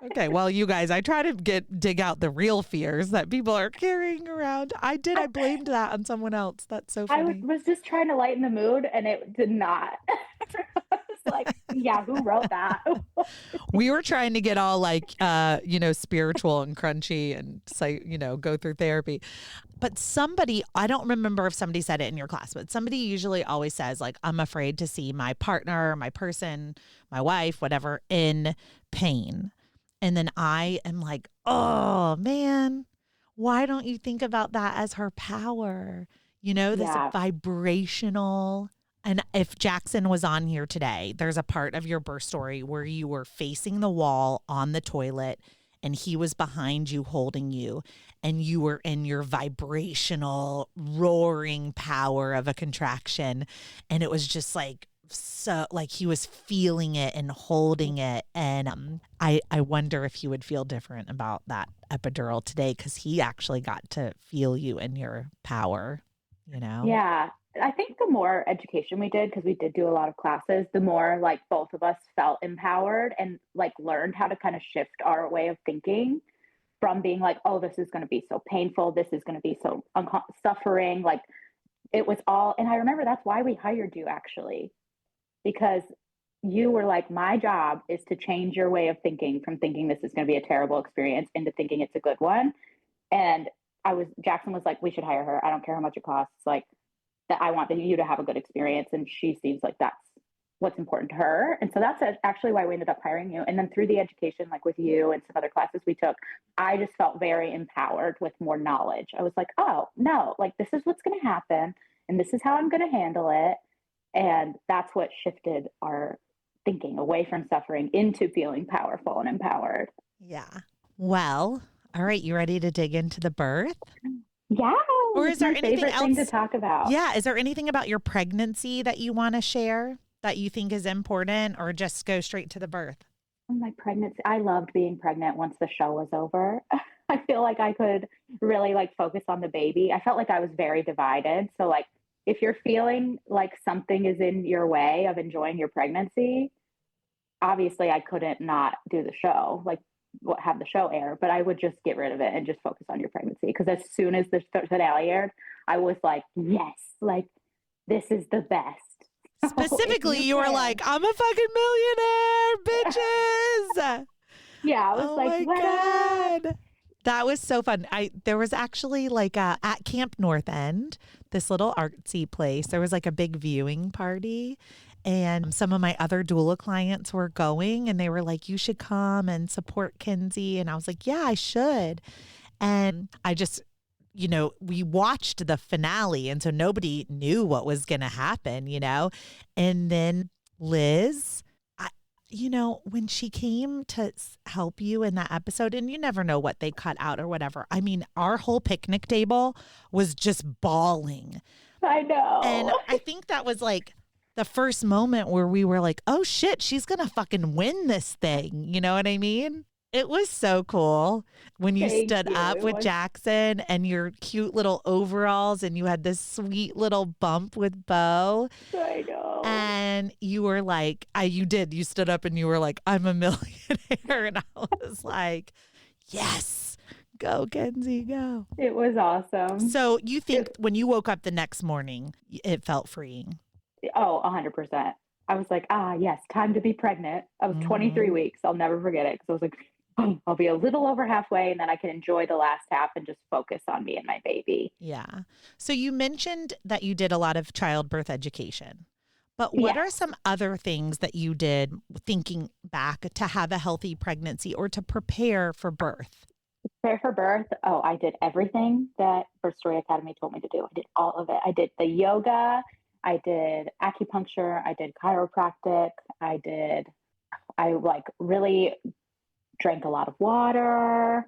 Okay, well, you guys, I try to dig out the real fears that people are carrying around. I blamed that on someone else. That's so I funny. was just trying to lighten the mood, and it did not. It's like, yeah, who wrote that? We were trying to get all like, spiritual and crunchy and say, go through therapy. But somebody, I don't remember if somebody said it in your class, but somebody usually always says like, I'm afraid to see my partner, my person, my wife, whatever, in pain. And then I am like, oh man, why don't you think about that as her power? This Yeah. vibrational. And if Jackson was on here today, there's a part of your birth story where you were facing the wall on the toilet and he was behind you holding you and you were in your vibrational roaring power of a contraction. And it was just like, so like he was feeling it and holding it. And I wonder if he would feel different about that epidural today because he actually got to feel you in your power, Yeah. I think the more education we did, because we did do a lot of classes, the more like both of us felt empowered and like learned how to kind of shift our way of thinking from being like, oh, this is going to be so painful. This is going to be so suffering. Like it was all, and I remember that's why we hired you actually, because you were like, my job is to change your way of thinking from thinking this is going to be a terrible experience into thinking it's a good one. And Jackson was like, we should hire her. I don't care how much it costs. Like that I want you to have a good experience. And she seems like that's what's important to her. And so that's actually why we ended up hiring you. And then through the education, like with you and some other classes we took, I just felt very empowered with more knowledge. I was like, oh no, like this is what's going to happen. And this is how I'm going to handle it. And that's what shifted our thinking away from suffering into feeling powerful and empowered. Yeah. Well, all right. You ready to dig into the birth? Yeah. Or is there anything favorite else thing to talk about? Yeah. Is there anything about your pregnancy that you want to share that you think is important, or just go straight to the birth? My pregnancy, I loved being pregnant once the show was over. I feel like I could really like focus on the baby. I felt like I was very divided. So like if you're feeling like something is in your way of enjoying your pregnancy, obviously I couldn't not do the show, like have the show air, but I would just get rid of it and just focus on your pregnancy. Because as soon as the finale aired, I was like, yes, like this is the best. Specifically, you were like, I'm a fucking millionaire, bitches. Yeah, I was like, my God. That was so fun. There was actually like at Camp North End, this little artsy place, there was like a big viewing party. And some of my other doula clients were going and they were like, you should come and support Kenzie. And I was like, yeah, I should. And I just, we watched the finale. And so nobody knew what was going to happen, And then Liz, when she came to help you in that episode, and you never know what they cut out or whatever. I mean, our whole picnic table was just bawling. I know. And I think that was like the first moment where we were like, oh shit, she's going to fucking win this thing. You know what I mean? It was so cool when you stood up with Jackson and your cute little overalls and you had this sweet little bump with Bo. I know. And you were like, you stood up and you were like, I'm a millionaire. And I was like, yes, go Kenzie, go. It was awesome. So you think when you woke up the next morning, it felt freeing? Oh, 100%. I was like, yes, time to be pregnant. I was 23 weeks. I'll never forget it. Because I was like, I'll be a little over halfway and then I can enjoy the last half and just focus on me and my baby. Yeah. So you mentioned that you did a lot of childbirth education, but what are some other things that you did thinking back to have a healthy pregnancy or to prepare for birth? Prepare for birth. Oh, I did everything that Birth Story Academy told me to do. I did all of it. I did the yoga. I did acupuncture. I did chiropractic. I like really drank a lot of water.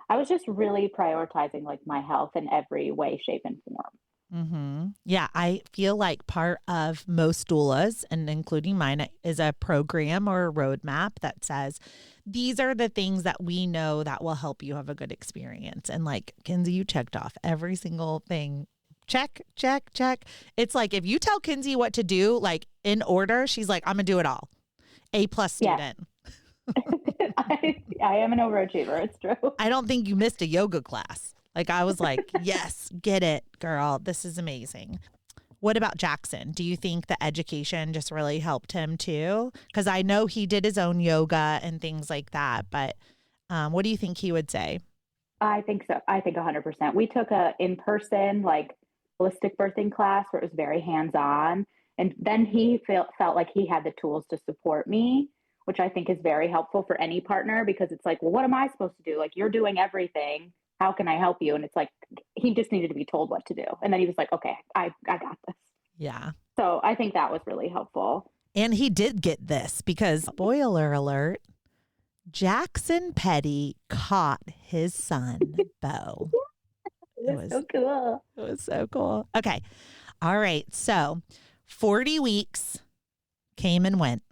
I was just really prioritizing like my health in every way, shape, and form. Mm-hmm. Yeah, I feel like part of most doulas, and including mine, is a program or a roadmap that says, these are the things that we know that will help you have a good experience. And like, Kenzie, you checked off every single thing. Check, check, check. It's like, if you tell Kenzie what to do, like in order, she's like, I'm going to do it all. A+ student. I am an overachiever. It's true. I don't think you missed a yoga class. Like I was like, yes, get it, girl. This is amazing. What about Jackson? Do you think the education just really helped him too? Because I know he did his own yoga and things like that. But what do you think he would say? I think so. I think 100%. We took a in-person, like holistic birthing class where it was very hands-on. And then he felt like he had the tools to support me, which I think is very helpful for any partner because it's like, well, what am I supposed to do? Like, you're doing everything. How can I help you? And it's like, he just needed to be told what to do. And then he was like, okay, I got this. Yeah. So I think that was really helpful. And he did get this because, spoiler alert, Jackson Petty caught his son, Bo. It was so cool. It was so cool. Okay. All right. So 40 weeks came and went.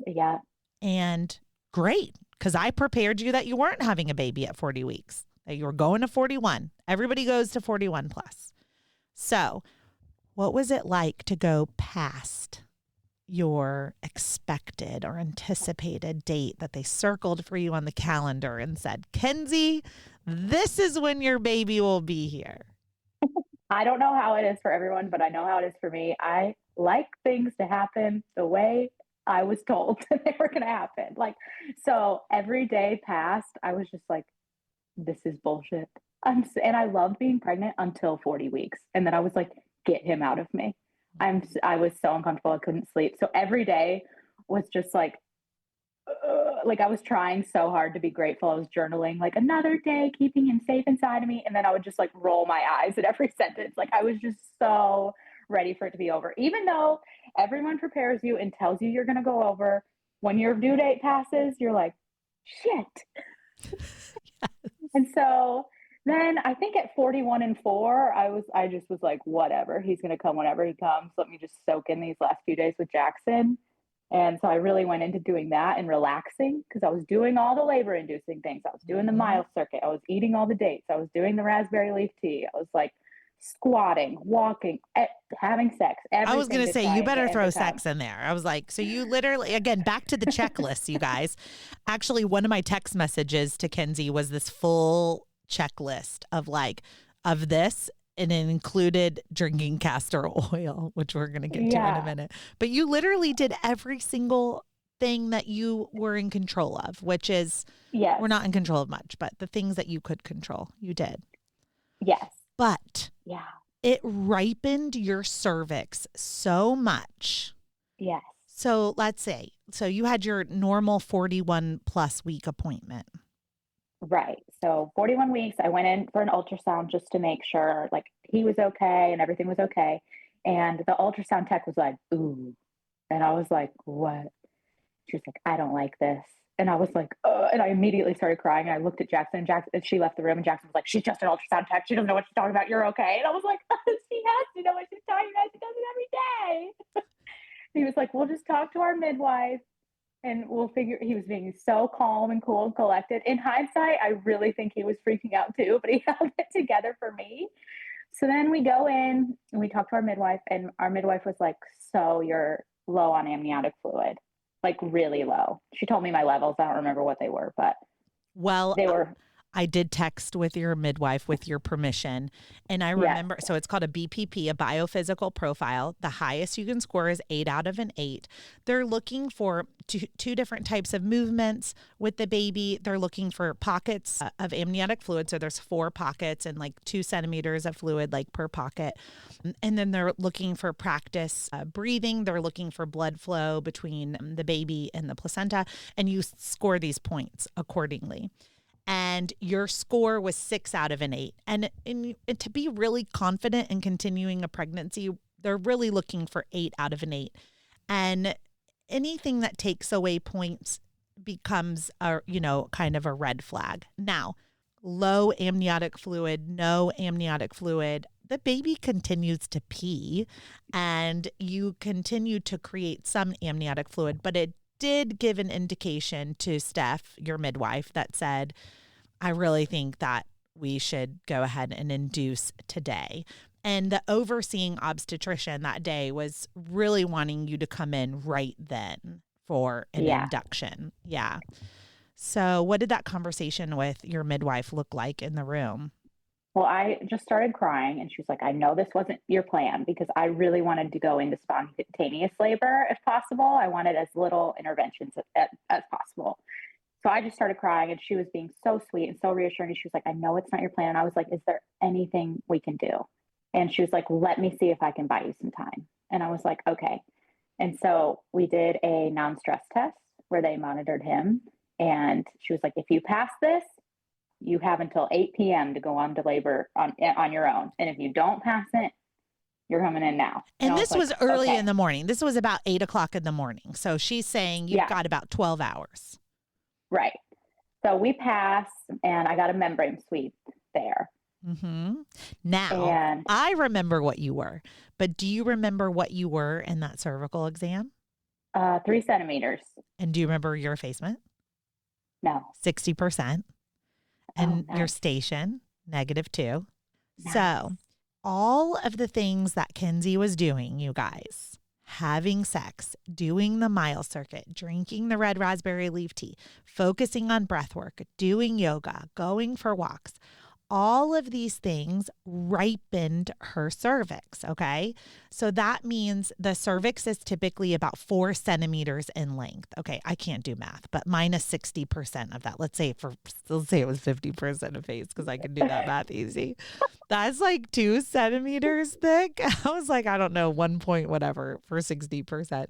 Yeah. And great, because I prepared you that you weren't having a baby at 40 weeks, that you were going to 41. Everybody goes to 41 plus. So what was it like to go past your expected or anticipated date that they circled for you on the calendar and said, Kenzie, this is when your baby will be here? I don't know how it is for everyone, but I know how it is for me. I like things to happen the way I was told that they were going to happen. Like, so every day passed, I was just like, this is bullshit. And I loved being pregnant until 40 weeks. And then I was like, get him out of me. I was so uncomfortable. I couldn't sleep. So every day was just like I was trying so hard to be grateful. I was journaling like another day, keeping him safe inside of me. And then I would just like roll my eyes at every sentence. Like I was just so ready for it to be over. Even though everyone prepares you and tells you you're going to go over, when your due date passes, you're like, shit. Yes. And so then I think at 41 and 4, I just was like, whatever, he's going to come whenever he comes. Let me just soak in these last few days with Jackson. And so I really went into doing that and relaxing because I was doing all the labor inducing things. I was doing the mile circuit. I was eating all the dates. I was doing the raspberry leaf tea. I was like squatting, walking, having sex. I was going to say, you better throw sex in there. I was like, so you literally, again, back to the checklist, you guys. Actually, one of my text messages to Kenzie was this full checklist of this, and it included drinking castor oil, which we're going to get to in a minute. But you literally did every single thing that you were in control of, which is, we're not in control of much, but the things that you could control, you did. Yes. But it ripened your cervix so much. Yes. So let's say, so you had your normal 41 plus week appointment. Right. So 41 weeks, I went in for an ultrasound just to make sure like he was okay and everything was okay. And the ultrasound tech was like, ooh. And I was like, what? She was like, I don't like this. And I was like, and I immediately started crying. And I looked at Jackson. She left the room and Jackson was like, she's just an ultrasound tech. She doesn't know what she's talking about. You're okay. And I was like, she has to know what she's talking about. She does it every day. He was like, we'll just talk to our midwife and we'll figure. He was being so calm and cool and collected. In hindsight, I really think he was freaking out too, but he held it together for me. So then we go in and we talk to our midwife, and our midwife was like, so you're low on amniotic fluid, like really low. She told me my levels. I don't remember what they were, but they were. I did text with your midwife with your permission. And I remember, so it's called a BPP, a biophysical profile. The highest you can score is 8 out of an 8. They're looking for two different types of movements with the baby. They're looking for pockets of amniotic fluid. So there's 4 pockets and like 2 centimeters of fluid like per pocket. And then they're looking for practice breathing. They're looking for blood flow between the baby and the placenta. And you score these points accordingly. And your score was 6 out of an 8. And to be really confident in continuing a pregnancy, they're really looking for 8 out of an 8. And anything that takes away points becomes kind of a red flag. Now, low amniotic fluid, no amniotic fluid, the baby continues to pee and you continue to create some amniotic fluid, but it did give an indication to Steph, your midwife, that said, I really think that we should go ahead and induce today. And the overseeing obstetrician that day was really wanting you to come in right then for an induction. Yeah. So what did that conversation with your midwife look like in the room? Well, I just started crying and she was like, I know this wasn't your plan because I really wanted to go into spontaneous labor if possible. I wanted as little interventions as possible. So I just started crying and she was being so sweet and so reassuring. She was like, I know it's not your plan. And I was like, is there anything we can do? And she was like, let me see if I can buy you some time. And I was like, okay. And so we did a non-stress test where they monitored him. And she was like, if you pass this, you have until 8 p.m. to go on to labor on your own. And if you don't pass it, you're coming in now. And I this was like, early okay. in the morning. This was about 8 o'clock in the morning. So she's saying you've got about 12 hours. Right. So we passed and I got a membrane sweep there. Mm-hmm. Now, I remember what you were, but do you remember what you were in that cervical exam? 3 centimeters. And do you remember your effacement? No. 60%. And nice. your station, -2. Nice. So all of the things that Kenzie was doing, you guys, having sex, doing the mile circuit, drinking the red raspberry leaf tea, focusing on breath work, doing yoga, going for walks, all of these things ripened her cervix, okay? So that means the cervix is typically about 4 centimeters in length. Okay, I can't do math, but minus 60% of that. Let's say it was 50% of face because I can do that math easy. That's like 2 centimeters thick. I was like, I don't know, 1 point whatever for 60%.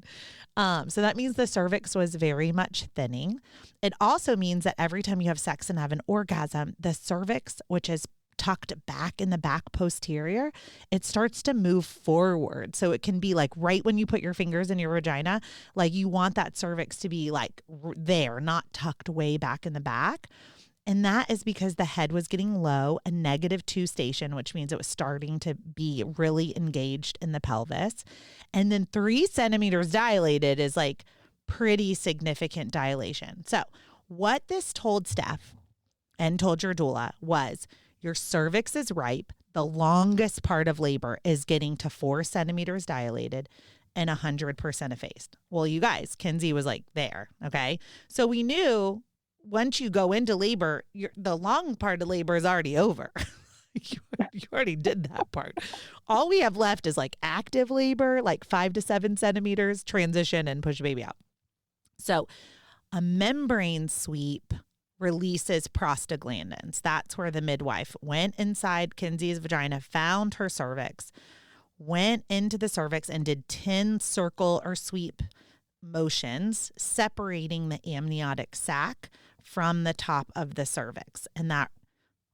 So that means the cervix was very much thinning. It also means that every time you have sex and have an orgasm, the cervix, which is tucked back in the back posterior, it starts to move forward. So it can be like right when you put your fingers in your vagina, like you want that cervix to be like there, not tucked way back in the back. And that is because the head was getting low, a -2 station, which means it was starting to be really engaged in the pelvis. And then 3 centimeters dilated is like pretty significant dilation. So what this told Steph and told your doula was your cervix is ripe. The longest part of labor is getting to 4 centimeters dilated and 100% effaced. Well, you guys, Kenzie was like there. Okay. So we knew once you go into labor, the long part of labor is already over. you already did that part. All we have left is like active labor, like 5 to 7 centimeters, transition and push baby out. So a membrane sweep releases prostaglandins. That's where the midwife went inside Kenzie's vagina, found her cervix, went into the cervix and did 10 circle or sweep motions, separating the amniotic sac from the top of the cervix. And that,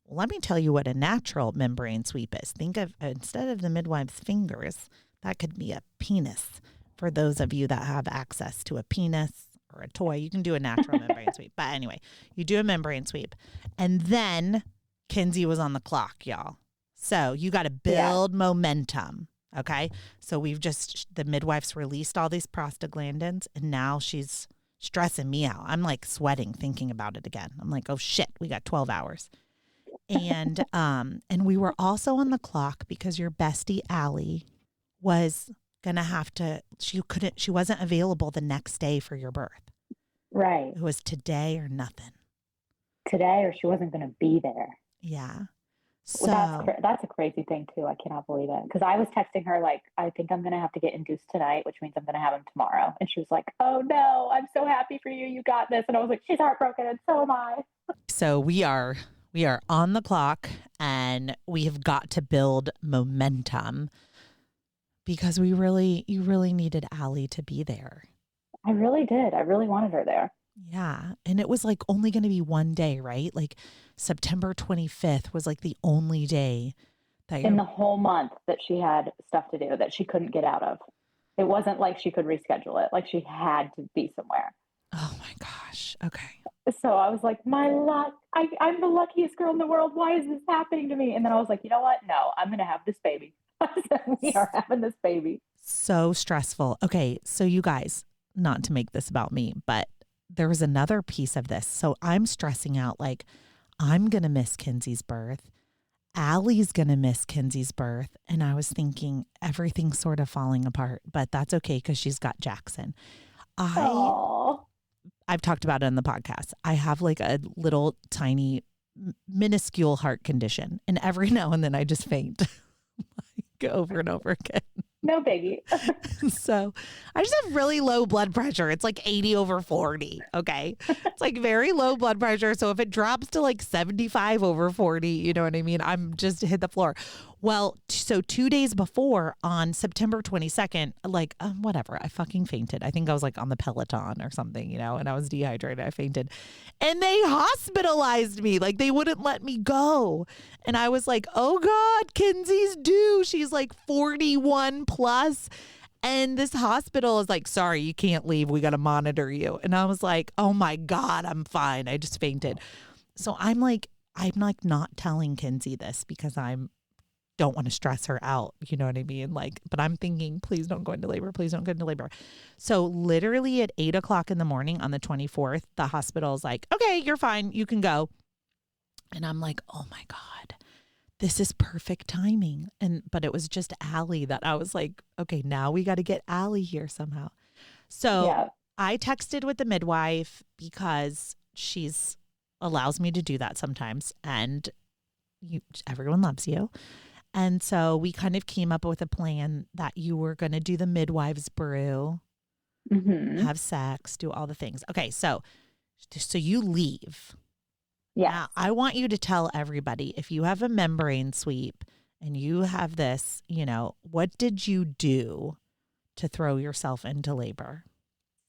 let me tell you what a natural membrane sweep is. Think of, instead of the midwife's fingers, that could be a penis. For those of you that have access to a penis or a toy, you can do a natural membrane sweep. But anyway, you do a membrane sweep. And then Kenzie was on the clock, y'all. So you got to build momentum. Okay. So the midwife's released all these prostaglandins and now she's stressing me out. I'm like sweating thinking about it again. I'm like, oh shit, we got 12 hours. And we were also on the clock because your bestie Allie was gonna have to, she wasn't available the next day for your birth. Right. It was today or nothing. Today or she wasn't gonna be there. Yeah. So that's a crazy thing too. I cannot believe it. Because I was texting her like, I think I'm going to have to get induced tonight, which means I'm going to have him tomorrow. And she was like, oh no, I'm so happy for you. You got this. And I was like, she's heartbroken and so am I. So we are on the clock and we have got to build momentum because you really needed Allie to be there. I really did. I really wanted her there. Yeah. And it was like only going to be one day, right? Like September 25th was like the only day that in the whole month that she had stuff to do that she couldn't get out of. It wasn't like she could reschedule it. Like she had to be somewhere. Oh my gosh. Okay. So I was like, my luck, I'm the luckiest girl in the world. Why is this happening to me? And then I was like, you know what? No, I'm going to have this baby. We are having this baby. So stressful. Okay. So you guys, not to make this about me, but there was another piece of this. So I'm stressing out like I'm going to miss Kenzie's birth. Allie's going to miss Kenzie's birth. And I was thinking everything's sort of falling apart, but that's okay because she's got Jackson. I've talked about it in the podcast. I have like a little tiny minuscule heart condition, and every now and then I just faint like over and over again. No biggie. So I just have really low blood pressure. It's like 80/40. Okay. It's like very low blood pressure. So if it drops to like 75/40, you know what I mean? I'm just hit the floor. Well, so 2 days before on September 22nd, like whatever, I fucking fainted. I think I was like on the Peloton or something, you know, and I was dehydrated. I fainted and they hospitalized me. Like they wouldn't let me go. And I was like, oh God, Kenzie's due. She's like 41 plus. And this hospital is like, sorry, you can't leave. We got to monitor you. And I was like, oh my God, I'm fine. I just fainted. So I'm like not telling Kenzie this because don't want to stress her out. You know what I mean? Like, but I'm thinking, please don't go into labor. Please don't go into labor. So literally at 8:00 in the morning on the 24th, the hospital is like, okay, you're fine. You can go. And I'm like, oh my God, this is perfect timing. But it was just Allie that I was like, okay, now we got to get Allie here somehow. So I texted with the midwife because she's allows me to do that sometimes. And everyone loves you. And so we kind of came up with a plan that you were going to do the midwives brew, have sex, do all the things. Okay. So you leave. Yeah. Now, I want you to tell everybody, if you have a membrane sweep and you have this, you know, what did you do to throw yourself into labor?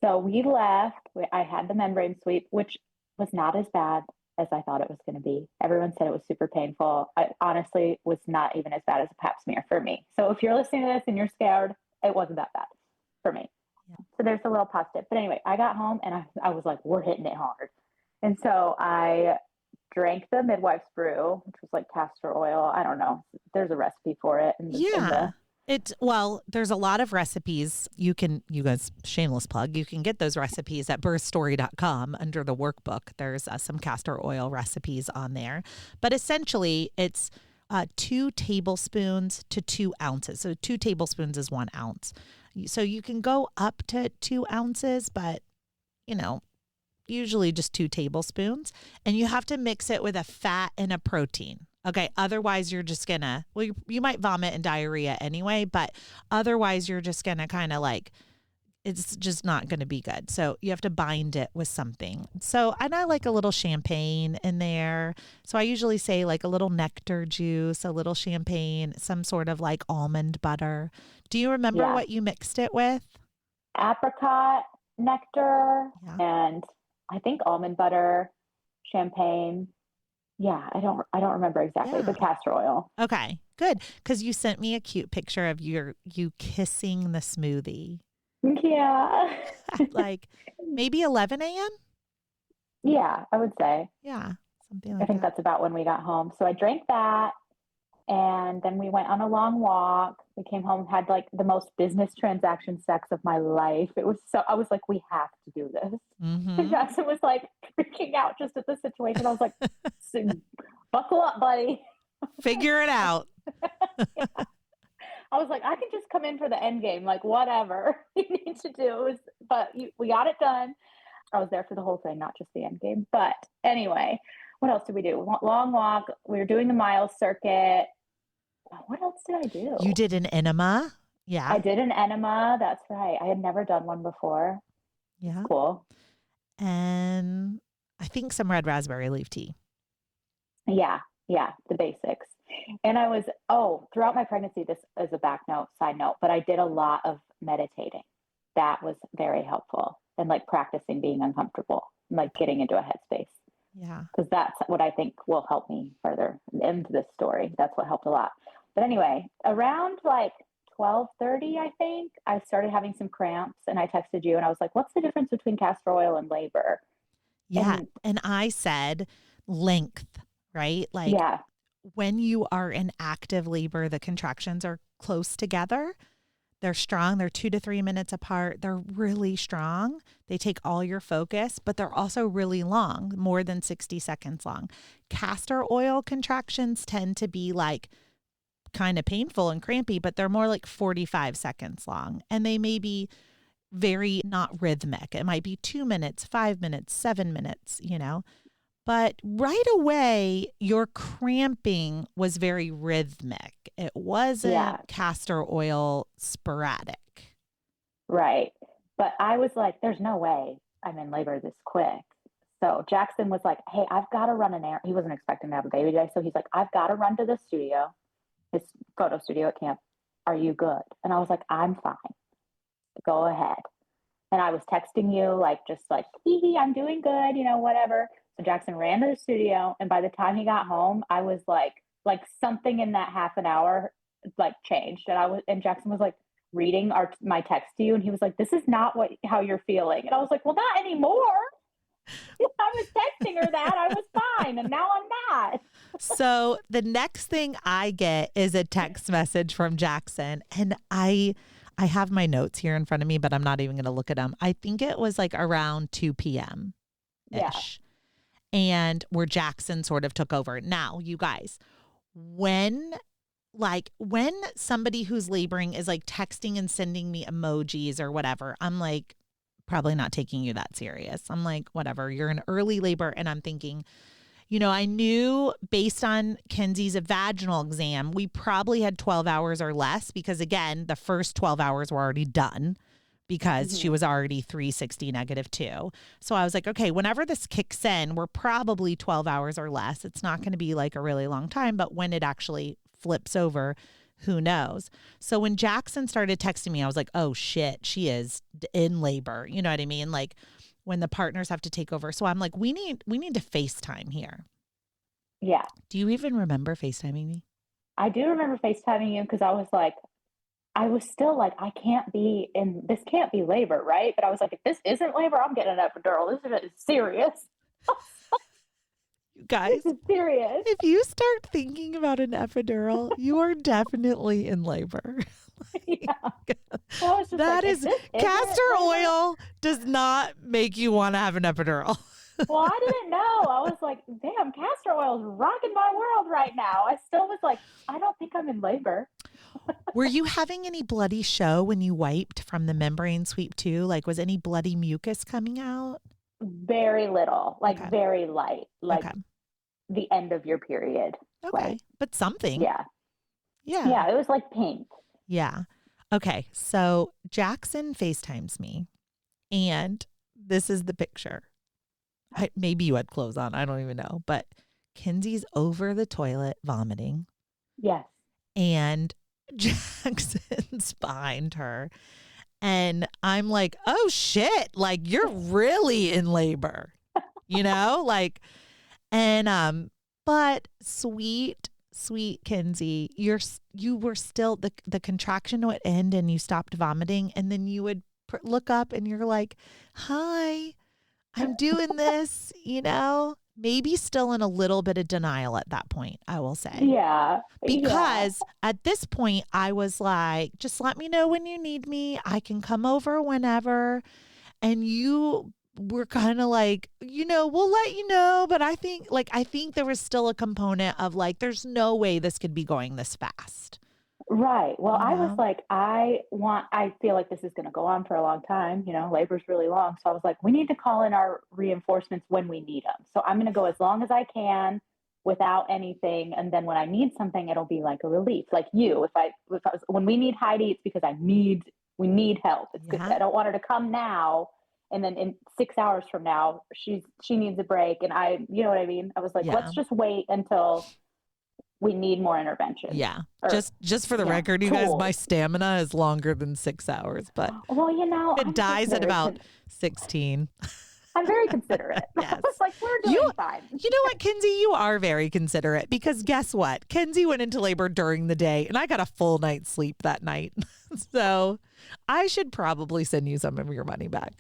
So we left. I had the membrane sweep, which was not as bad as I thought it was going to be. Everyone said it was super painful. I honestly was not even as bad as a pap smear for me. So if you're listening to this and you're scared, it wasn't that bad for me. Yeah. So there's a little positive. But anyway, I got home and I was like, we're hitting it hard. And so I drank the midwife's brew, which was like castor oil. I don't know. There's a recipe for it. There's a lot of recipes. You guys, shameless plug, you can get those recipes at birthstory.com under the workbook. There's some castor oil recipes on there. But essentially, it's 2 tablespoons to 2 ounces. So 2 tablespoons is 1 ounce. So you can go up to 2 ounces, but, you know, usually just 2 tablespoons. And you have to mix it with a fat and a protein. Okay. Otherwise, you're just gonna, you might vomit and diarrhea anyway, but otherwise you're just gonna kind of like, it's just not gonna be good. So you have to bind it with something. So, and I like a little champagne in there. So I usually say like a little nectar juice, a little champagne, some sort of like almond butter. Do you remember what you mixed it with? Apricot nectar and I think almond butter, champagne. Yeah, I don't remember exactly, but castor oil. Okay, good. Because you sent me a cute picture of you kissing the smoothie. Yeah. At like maybe 11 a.m.? Yeah, I would say. Yeah, something like that. I think that's about when we got home. So I drank that and then we went on a long walk. We came home, had like the most business transaction sex of my life. I was like, we have to do this. And Jackson was like freaking out just at the situation. I was like, buckle up, buddy. Figure it out. Yeah. I was like, I can just come in for the end game, like whatever you need to do. But we got it done. I was there for the whole thing, not just the end game. But anyway, what else did we do? Long walk. We were doing the mile circuit. What else did I do? You did an enema? Yeah. I did an enema. That's right. I had never done one before. Yeah. Cool. And I think some red raspberry leaf tea. Yeah. Yeah. The basics. And I was, throughout my pregnancy, this is a side note, but I did a lot of meditating. That was very helpful. And like practicing being uncomfortable, like getting into a headspace. Yeah. Because that's what I think will help me further into this story. That's what helped a lot. But anyway, around like 12:30, I think, I started having some cramps and I texted you and I was like, what's the difference between castor oil and labor? Yeah. And I said length, right? Like when you are in active labor, the contractions are close together. They're strong. They're 2 to 3 minutes apart. They're really strong. They take all your focus, but they're also really long, more than 60 seconds long. Castor oil contractions tend to be like kind of painful and crampy, but they're more like 45 seconds long. And they may be very not rhythmic. It might be 2 minutes, 5 minutes, 7 minutes, But right away, your cramping was very rhythmic. It wasn't castor oil sporadic. Right. But I was like, there's no way I'm in labor this quick. So Jackson was like, hey, I've got to run an errand. He wasn't expecting to have a baby today. So he's like, I've got to run to the studio, his photo studio at camp. Are you good? And I was like, I'm fine. Go ahead. And I was texting you just hee hee, I'm doing good, whatever. So Jackson ran to the studio. And by the time he got home, I was like something in that half an hour, changed. And Jackson was reading my text to you. And he was like, this is not how you're feeling. And I was like, well, not anymore. I was texting her that I was fine, and now I'm not. So the next thing I get is a text message from Jackson, and I have my notes here in front of me, but I'm not even going to look at them. I think it was around 2 p.m. ish, yeah. And where Jackson sort of took over. Now, you guys, when somebody who's laboring is texting and sending me emojis or whatever, I'm probably not taking you that serious. I'm whatever, you're in early labor. And I'm thinking, I knew based on Kenzie's vaginal exam, we probably had 12 hours or less because again, the first 12 hours were already done because she was already 360 -2. So I was like, okay, whenever this kicks in, we're probably 12 hours or less. It's not going to be a really long time, but when it actually flips over, who knows? So when Jackson started texting me, I was like, oh shit, she is in labor. You know what I mean? When the partners have to take over. So I'm like, we need to FaceTime here. Yeah. Do you even remember FaceTiming me? I do remember FaceTiming you because I was still I this can't be labor, right? But I was like, if this isn't labor, I'm getting an epidural. This is serious. Guys, this is serious. If you start thinking about an epidural, you are definitely in labor. Yeah. Well, that is castor oil does not make you want to have an epidural. Well, I didn't know. I was like, damn, castor oil is rocking my world right now. I still was like, I don't think I'm in labor. Were you having any bloody show when you wiped from the membrane sweep too? Was any bloody mucus coming out? Very little, very light, the end of your period. Okay. But something. Yeah. Yeah. Yeah. It was pink. Yeah. Okay. So Jackson FaceTimes me and this is the picture. Maybe you had clothes on. I don't even know. But Kenzie's over the toilet vomiting. Yes. And Jackson's behind her. And I'm like, oh shit, you're really in labor, but sweet Kenzie, you were still, the contraction would end and you stopped vomiting. And then you would look up and you're like, hi, I'm doing this, maybe still in a little bit of denial at that point, I will say. Yeah. Because at this point, I was like, just let me know when you need me. I can come over whenever. And you were kind of we'll let you know. But I think there was still a component of there's no way this could be going this fast. Right. Well, I was like, I feel like this is going to go on for a long time. Labor's really long. So I was like, we need to call in our reinforcements when we need them. So I'm going to go as long as I can without anything. And then when I need something, it'll be a relief. When we need Heidi, it's because we need help. It's good. I don't want her to come now. And then in 6 hours from now, she needs a break. And you know what I mean? I was like, let's just wait until we need more intervention. Yeah. Just for the record, you guys, my stamina is longer than 6 hours, but it dies at about 16. I'm very considerate. Yes. We're doing fine. You know what, Kenzie? You are very considerate because guess what? Kenzie went into labor during the day and I got a full night's sleep that night. So I should probably send you some of your money back.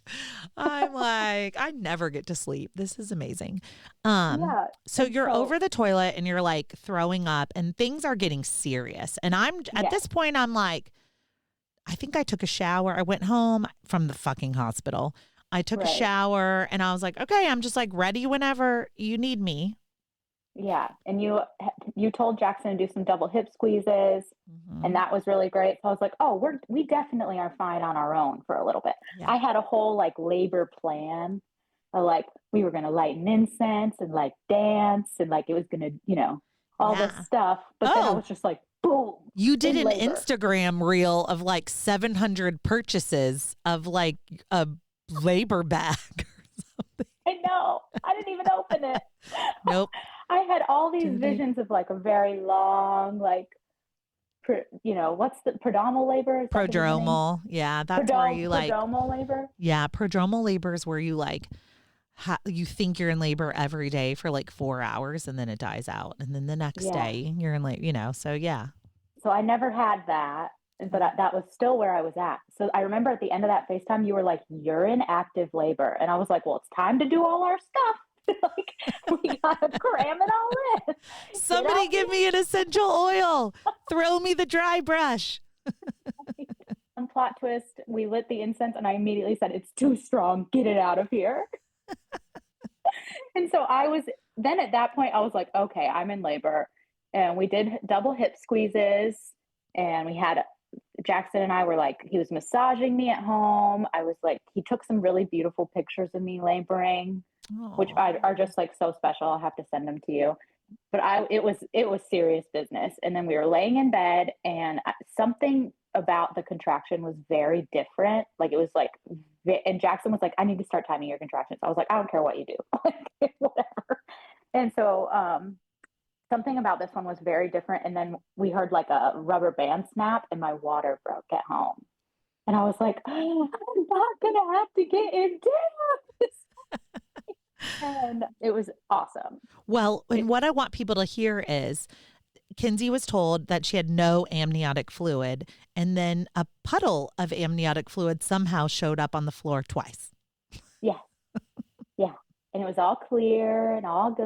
I'm I never get to sleep. This is amazing. So you're over the toilet and you're throwing up and things are getting serious. And at this point, I'm I think I took a shower. I went home from the fucking hospital. I took a shower and I was like, okay, I'm just ready whenever you need me. Yeah. And you told Jackson to do some double hip squeezes, and Mm-hmm. that was really great. So I was like, oh, we definitely are fine on our own for a little bit. Yeah. I had a whole like labor plan. Like we were gonna light an incense and like dance and like it was gonna, all this Yeah. stuff. But then I Oh, was just like, boom, you did in an labor. Instagram reel of like 700 purchases of like a labor bag or something. I know. I didn't even open it. Nope. I had all these Too late. visions of like a very long, like, what's the predominal labor? Is that the beginning? Prodromal. Yeah. That's where you like, Prodromal labor? yeah. Prodromal labor is where you like, you think you're in labor every day for like 4 hours and then it dies out. And then the next Yeah. day you're in labor, so yeah. So I never had that, but that was still where I was at. So I remember at the end of that FaceTime, you were like, you're in active labor. And I was like, well, it's time to do all our stuff. Like, we got to cram it all in. Somebody give me an essential oil. Throw me the dry brush. One plot twist, we lit the incense and I immediately said, it's too strong. Get it out of here. And so then at that point, I was like, okay, I'm in labor. And we did double hip squeezes. And Jackson and I were like, he was massaging me at home. I was like, he took some really beautiful pictures of me laboring, which are just like so special. I'll have to send them to you. But it was serious business. And then we were laying in bed and something about the contraction was very different. Like it was like, and Jackson was like, I need to start timing your contractions. I was like, I don't care what you do, like, whatever. And so something about this one was very different. And then we heard like a rubber band snap and my water broke at home. And I was like, oh, I'm not going to have to get in this. And it was awesome. Well, and what I want people to hear is Kenzie was told that she had no amniotic fluid, and then a puddle of amniotic fluid somehow showed up on the floor twice. Yeah. Yeah. And it was all clear and all good.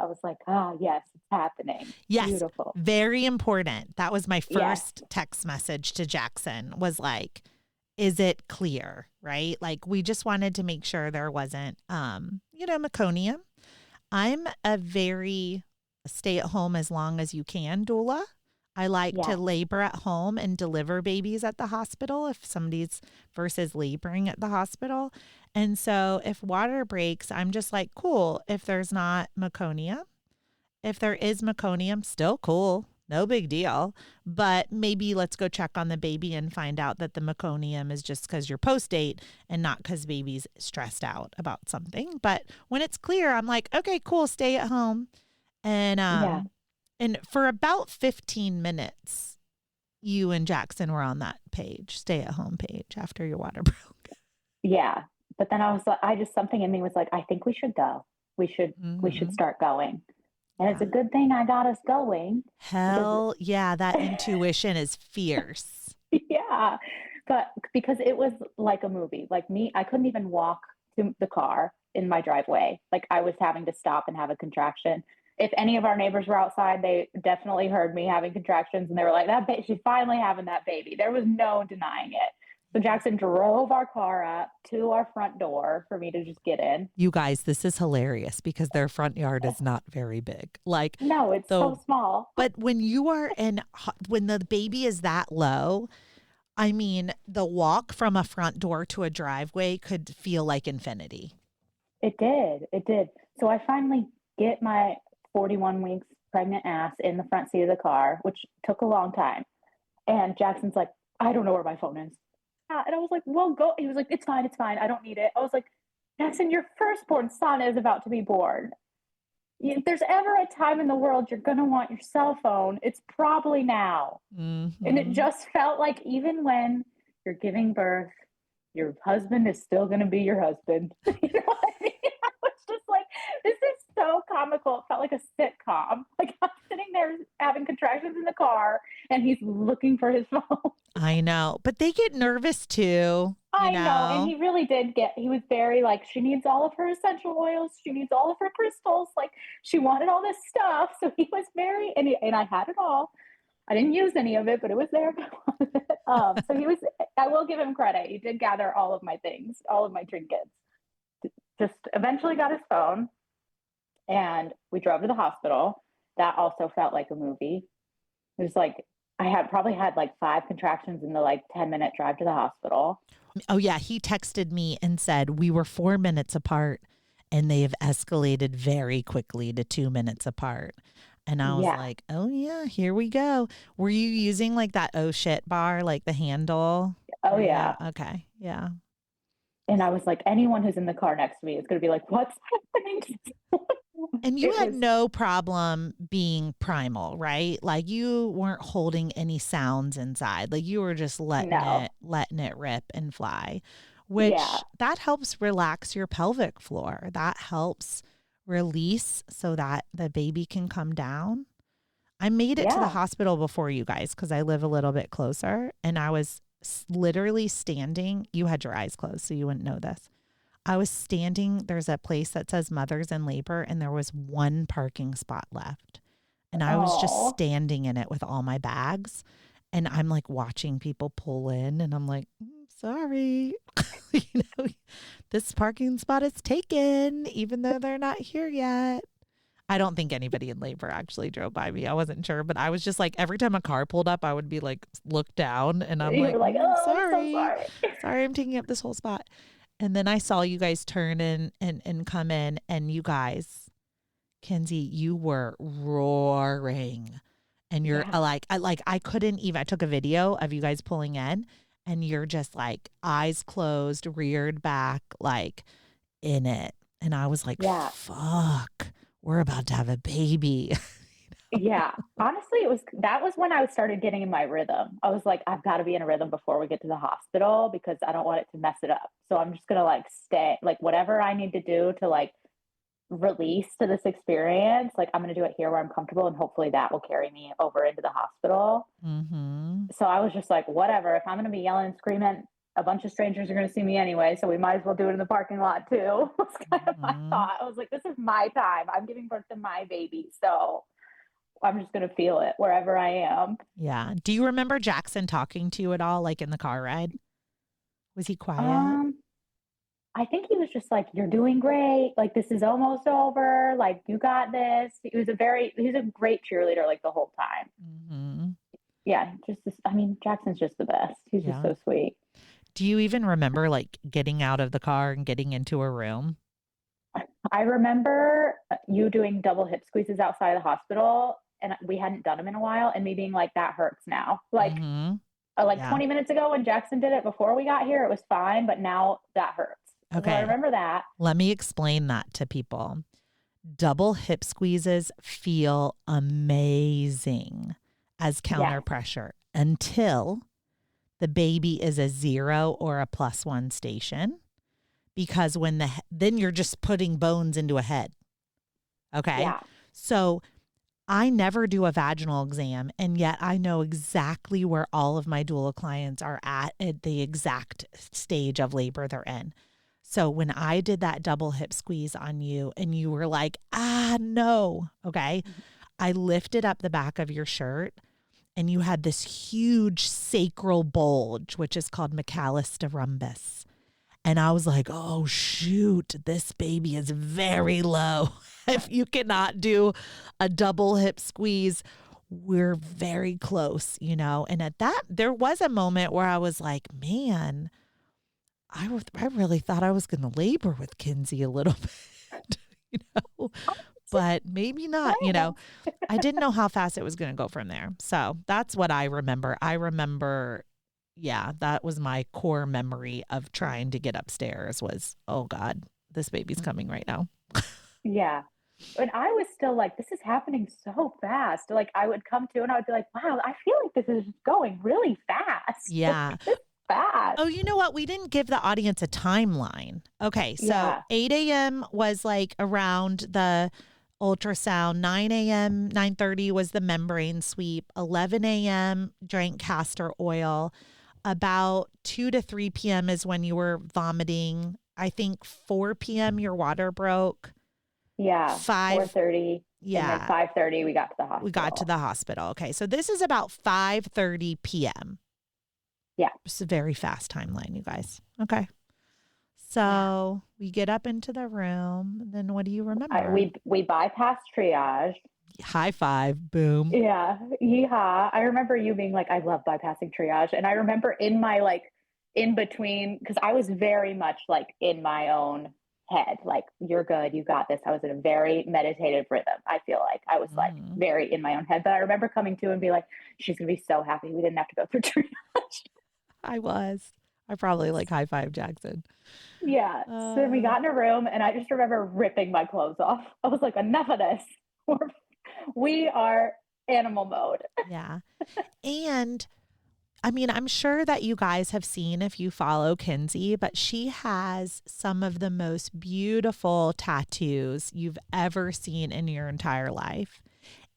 I was like, oh, yes, it's happening. Yes. Beautiful. Very important. That was my first text message to Jackson was like, is it clear? Right? Like we just wanted to make sure there wasn't, meconium. I'm a very stay at home as long as you can doula. I like to labor at home and deliver babies at the hospital if somebody's versus laboring at the hospital. And so if water breaks, I'm just like, cool. If there's not meconium, if there is meconium, still cool. No big deal. But maybe let's go check on the baby and find out that the meconium is just because you're post-date and not because baby's stressed out about something. But when it's clear, I'm like, okay, cool, stay at home. And and for about 15 minutes, you and Jackson were on that page, stay at home page after your water broke. Yeah. But then I was like, something in me was like, I think we should go. We should start going. And it's a good thing I got us going. Hell yeah, that intuition is fierce. Yeah. But because it was like a movie, like me, I couldn't even walk to the car in my driveway. Like I was having to stop and have a contraction. If any of our neighbors were outside, they definitely heard me having contractions and they were like, she's finally having that baby. There was no denying it. So Jackson drove our car up to our front door for me to just get in. You guys, this is hilarious because their front yard is not very big. Like, no, it's so small. But when when the baby is that low, I mean, the walk from a front door to a driveway could feel like infinity. It did. So I finally get my 41 weeks pregnant ass in the front seat of the car, which took a long time. And Jackson's like, I don't know where my phone is. And I was like, well, go. He was like, it's fine. I don't need it. I was like, Jackson, your firstborn son is about to be born. If there's ever a time in the world you're going to want your cell phone, it's probably now. Mm-hmm. And it just felt like even when you're giving birth, your husband is still going to be your husband. You know what I mean? I was just like, this is so comical. It felt like a sitcom. Like I'm sitting there having contractions in the car and he's looking for his phone. I know, but they get nervous too. I know. And he really did he was very like, she needs all of her essential oils. She needs all of her crystals. Like she wanted all this stuff. So he was very, and I had it all. I didn't use any of it, but it was there. So I will give him credit. He did gather all of my things, all of my trinkets. Just eventually got his phone. And we drove to the hospital. That also felt like a movie. It was like, I had probably had like 5 contractions in the like 10-minute drive to the hospital. Oh, yeah. He texted me and said we were 4 minutes apart and they have escalated very quickly to 2 minutes apart. And I was Yeah. like, oh, yeah, here we go. Were you using like that oh shit bar, like the handle? Oh, yeah. Okay. Yeah. And I was like, anyone who's in the car next to me is going to be like, what's happening? And you It had was, no problem being primal, right? Like you weren't holding any sounds inside. Like you were just no. letting it rip and fly, Yeah. which that helps relax your pelvic floor. That helps release so that the baby can come down. I made it to the Yeah. hospital before you guys because I live a little bit closer, and I was literally standing. You had your eyes closed, so you wouldn't know this. I was standing. There's a place that says mothers in labor, and there was one parking spot left. And I was just Oh, standing in it with all my bags. And I'm like watching people pull in, and I'm like, sorry, you know, this parking spot is taken, even though they're not here yet. I don't think anybody in labor actually drove by me. I wasn't sure, but I was just like, every time a car pulled up, I would be like, look down, and I'm you like, were like, oh, I'm so sorry, sorry. sorry, I'm taking up this whole spot. And then I saw you guys turn in and come in, and you guys, Kenzie, you were roaring, and you're Yeah. I couldn't even. I took a video of you guys pulling in, and you're just like eyes closed, reared back, like in it, and I was like, Yeah. fuck, we're about to have a baby. Yeah. Honestly, that was when I started getting in my rhythm. I was like, I've got to be in a rhythm before we get to the hospital because I don't want it to mess it up. So I'm just going to like stay, like whatever I need to do to like release to this experience, like I'm going to do it here where I'm comfortable, and hopefully that will carry me over into the hospital. Mm-hmm. So I was just like, whatever, if I'm going to be yelling and screaming, a bunch of strangers are going to see me anyway, so we might as well do it in the parking lot too. Was kind of my thought. I was like, this is my time, I'm giving birth to my baby, so I'm just going to feel it wherever I am. Yeah. Do you remember Jackson talking to you at all, like in the car ride? Was he quiet? um I think he was just like, you're doing great. Like, this is almost over. Like, you got this. He's a great cheerleader, like, the whole time. Mm-hmm. Yeah. I mean, Jackson's just the best. He's just Yeah. so sweet. Do you even remember like getting out of the car and getting into a room? I remember you doing double hip squeezes outside of the hospital, and we hadn't done them in a while, and me being like, that hurts now. Mm-hmm. Like Yeah. 20 minutes ago when Jackson did it before we got here, it was fine, but now that hurts. So I Okay. remember that. Let me explain that to people. Double hip squeezes feel amazing as counter Yeah. pressure until the baby is a 0 or a +1 station, because then you're just putting bones into a head. Okay. Yeah. So I never do a vaginal exam, and yet I know exactly where all of my doula clients are at the exact stage of labor they're in. So when I did that double hip squeeze on you and you were like, no, okay, I lifted up the back of your shirt and you had this huge sacral bulge, which is called McAllister rhombus. And I was like, oh, shoot, this baby is very low. If you cannot do a double hip squeeze, we're very close, you know? And at that, there was a moment where I was like, man, I really thought I was going to labor with Kenzie a little bit, you know, but maybe not, you know. I didn't know how fast it was going to go from there. So that's what I remember. Yeah, that was my core memory of trying to get upstairs was, oh God, this baby's coming right now. Yeah. And I was still like, this is happening so fast. Like, I would come to and I would be like, wow, I feel like this is going really fast. Yeah. This is fast. Oh, you know what? We didn't give the audience a timeline. Okay. So Yeah. 8 a.m. was like around the ultrasound. 9 a.m., 9:30 was the membrane sweep. 11 a.m. drank castor oil. About 2 to 3 p.m. is when you were vomiting. I think 4 p.m. your water broke. Yeah. 4:30. Yeah. And then 5:30 we got to the hospital. We got to the hospital. Okay. So this is about 5:30 p.m. Yeah. It's a very fast timeline, you guys. Okay. So we get up into the room. And then what do you remember? We bypassed triage. High five. Boom. Yeah. Yeehaw. I remember you being like, I love bypassing triage. And I remember in my like in between, because I was very much like in my own head, like, you're good, you got this. I was in a very meditative rhythm. I feel like I was like very in my own head. But I remember coming to and be like, she's gonna be so happy we didn't have to go through triage. I probably like high five Jackson. Yeah. So we got in a room and I just remember ripping my clothes off. I was like, enough of this. We are animal mode. Yeah. And I mean, I'm sure that you guys have seen if you follow Kenzie, but she has some of the most beautiful tattoos you've ever seen in your entire life.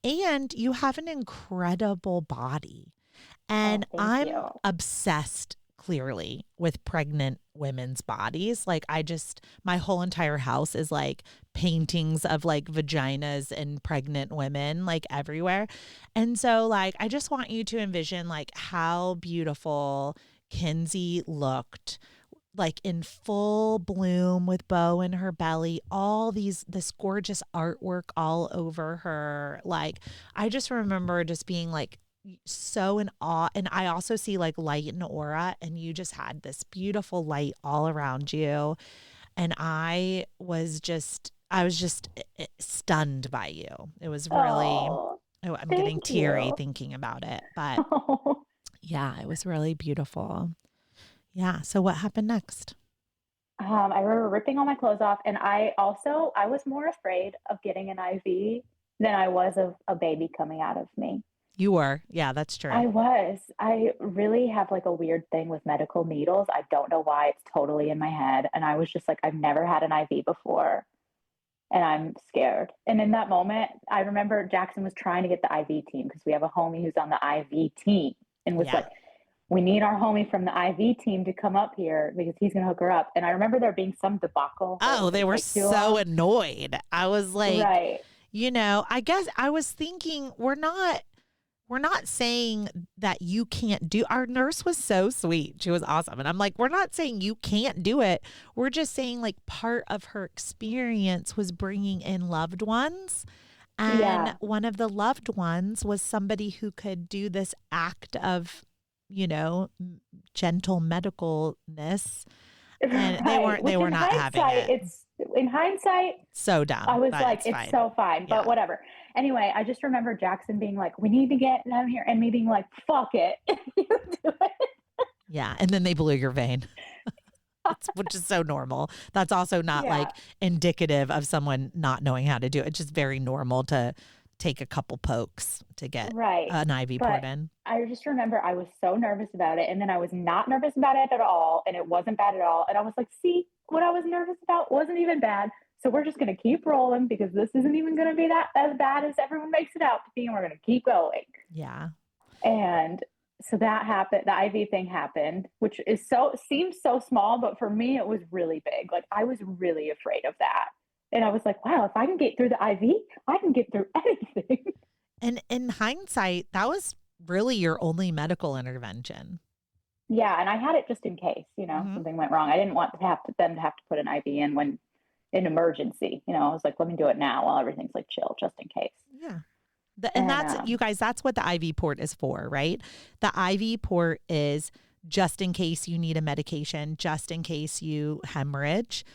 And you have an incredible body. And I'm obsessed, clearly, with pregnant women's bodies. Like, my whole entire house is like paintings of like vaginas and pregnant women, like everywhere. And so, like, I just want you to envision like how beautiful Kenzie looked, like in full bloom with bow in her belly, this gorgeous artwork all over her. Like, I just remember just being like so in awe. And I also see like light and aura, and you just had this beautiful light all around you. And I was just stunned by you. It was really, I'm getting teary thinking about it, but yeah, it was really beautiful. Yeah. So what happened next? I remember ripping all my clothes off. And I was more afraid of getting an IV than I was of a baby coming out of me. You were. Yeah, that's true. I really have like a weird thing with medical needles. I don't know why. It's totally in my head. And I was just like, I've never had an IV before and I'm scared. And in that moment, I remember Jackson was trying to get the IV team because we have a homie who's on the IV team and was like, we need our homie from the IV team to come up here because he's going to hook her up. And I remember there being some debacle. Oh, they were so annoyed. I was like, I guess I was thinking we're not saying that you can't do. Our nurse was so sweet. She was awesome. And I'm like, we're not saying you can't do it. We're just saying like part of her experience was bringing in loved ones. And one of the loved ones was somebody who could do this act of, gentle medicalness. And they were not having it. In hindsight, so dumb. I was like, it's so fine, but whatever. Anyway, I just remember Jackson being like, we need to get them here. And me being like, fuck it. You do it. Yeah. And then they blew your vein, which is so normal. That's also not like indicative of someone not knowing how to do it. It's just very normal to take a couple pokes to get an IV poured in. I just remember I was so nervous about it. And then I was not nervous about it at all. And it wasn't bad at all. And I was like, see, what I was nervous about wasn't even bad. So we're just going to keep rolling because this isn't even going to be that as bad as everyone makes it out to be. And we're going to keep going. Yeah. And so that happened. The IV thing happened, which seems so small, but for me, it was really big. Like, I was really afraid of that. And I was like, wow, if I can get through the IV, I can get through anything. And in hindsight, that was really your only medical intervention. Yeah. And I had it just in case, something went wrong. I didn't want them to have to put an IV in when in emergency. I was like, let me do it now while everything's like chill, just in case. Yeah. And that's, you guys, that's what the IV port is for, right? The IV port is just in case you need a medication, just in case you hemorrhage.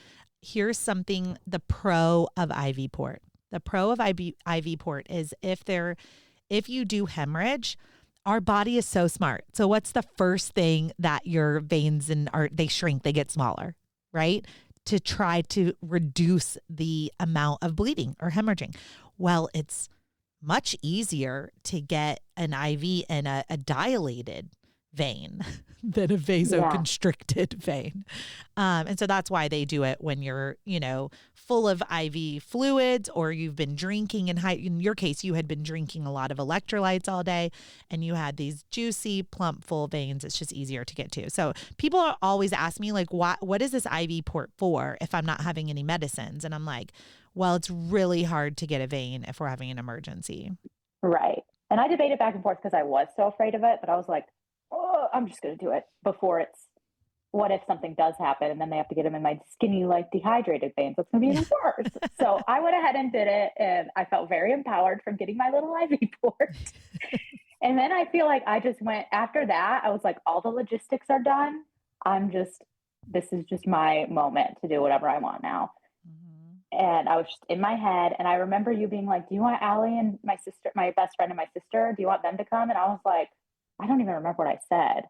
Here's something, the pro of IV port. The pro of IV port is if you do hemorrhage, our body is so smart. So what's the first thing that your veins they shrink, they get smaller, right? To try to reduce the amount of bleeding or hemorrhaging. Well, it's much easier to get an IV in a dilated vein than a vasoconstricted vein. And so that's why they do it when you're, full of IV fluids or you've been drinking. In your case, you had been drinking a lot of electrolytes all day and you had these juicy, plump, full veins. It's just easier to get to. So people always ask me like, what is this IV port for if I'm not having any medicines? And I'm like, well, it's really hard to get a vein if we're having an emergency. Right. And I debated back and forth because I was so afraid of it, but I was like, oh, I'm just going to do it before it's what if something does happen and then they have to get them in my skinny, like dehydrated veins? That's going to be even worse. So I went ahead and did it, and I felt very empowered from getting my little IV port. And then I feel like I just went after that. I was like, all the logistics are done. This is just my moment to do whatever I want now. And I was just in my head. And I remember you being like, do you want Allie and my sister, my best friend and my sister, do you want them to come? And I was like, I don't even remember what I said.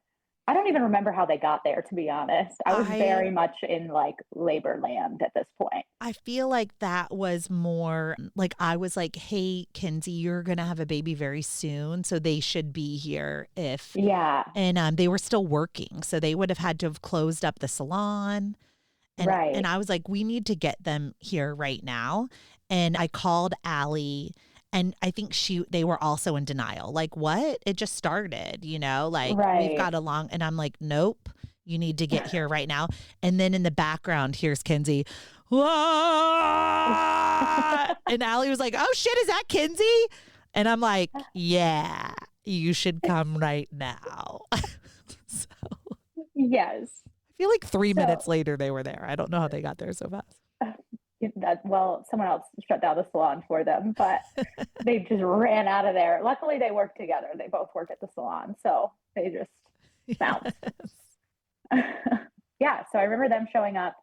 I don't even remember how they got there, to be honest. I was very much in like labor land at this point. I feel like that was more like I was like, hey, Kenzie, you're going to have a baby very soon. So they should be here if. Yeah. And they were still working. So they would have had to have closed up the salon. And, right. And I was like, we need to get them here right now. And I called Allie. And I think they were also in denial. Like, what? It just started, like we've got along. And I'm like, nope, you need to get here right now. And then in the background, here's Kenzie. And Allie was like, oh shit, is that Kenzie? And I'm like, yeah, you should come right now. So yes. I feel like 3 minutes later they were there. I don't know how they got there so fast. Someone else shut down the salon for them, but they just ran out of there. Luckily, they work together. They both work at the salon, so they just bounced. Yeah, so I remember them showing up,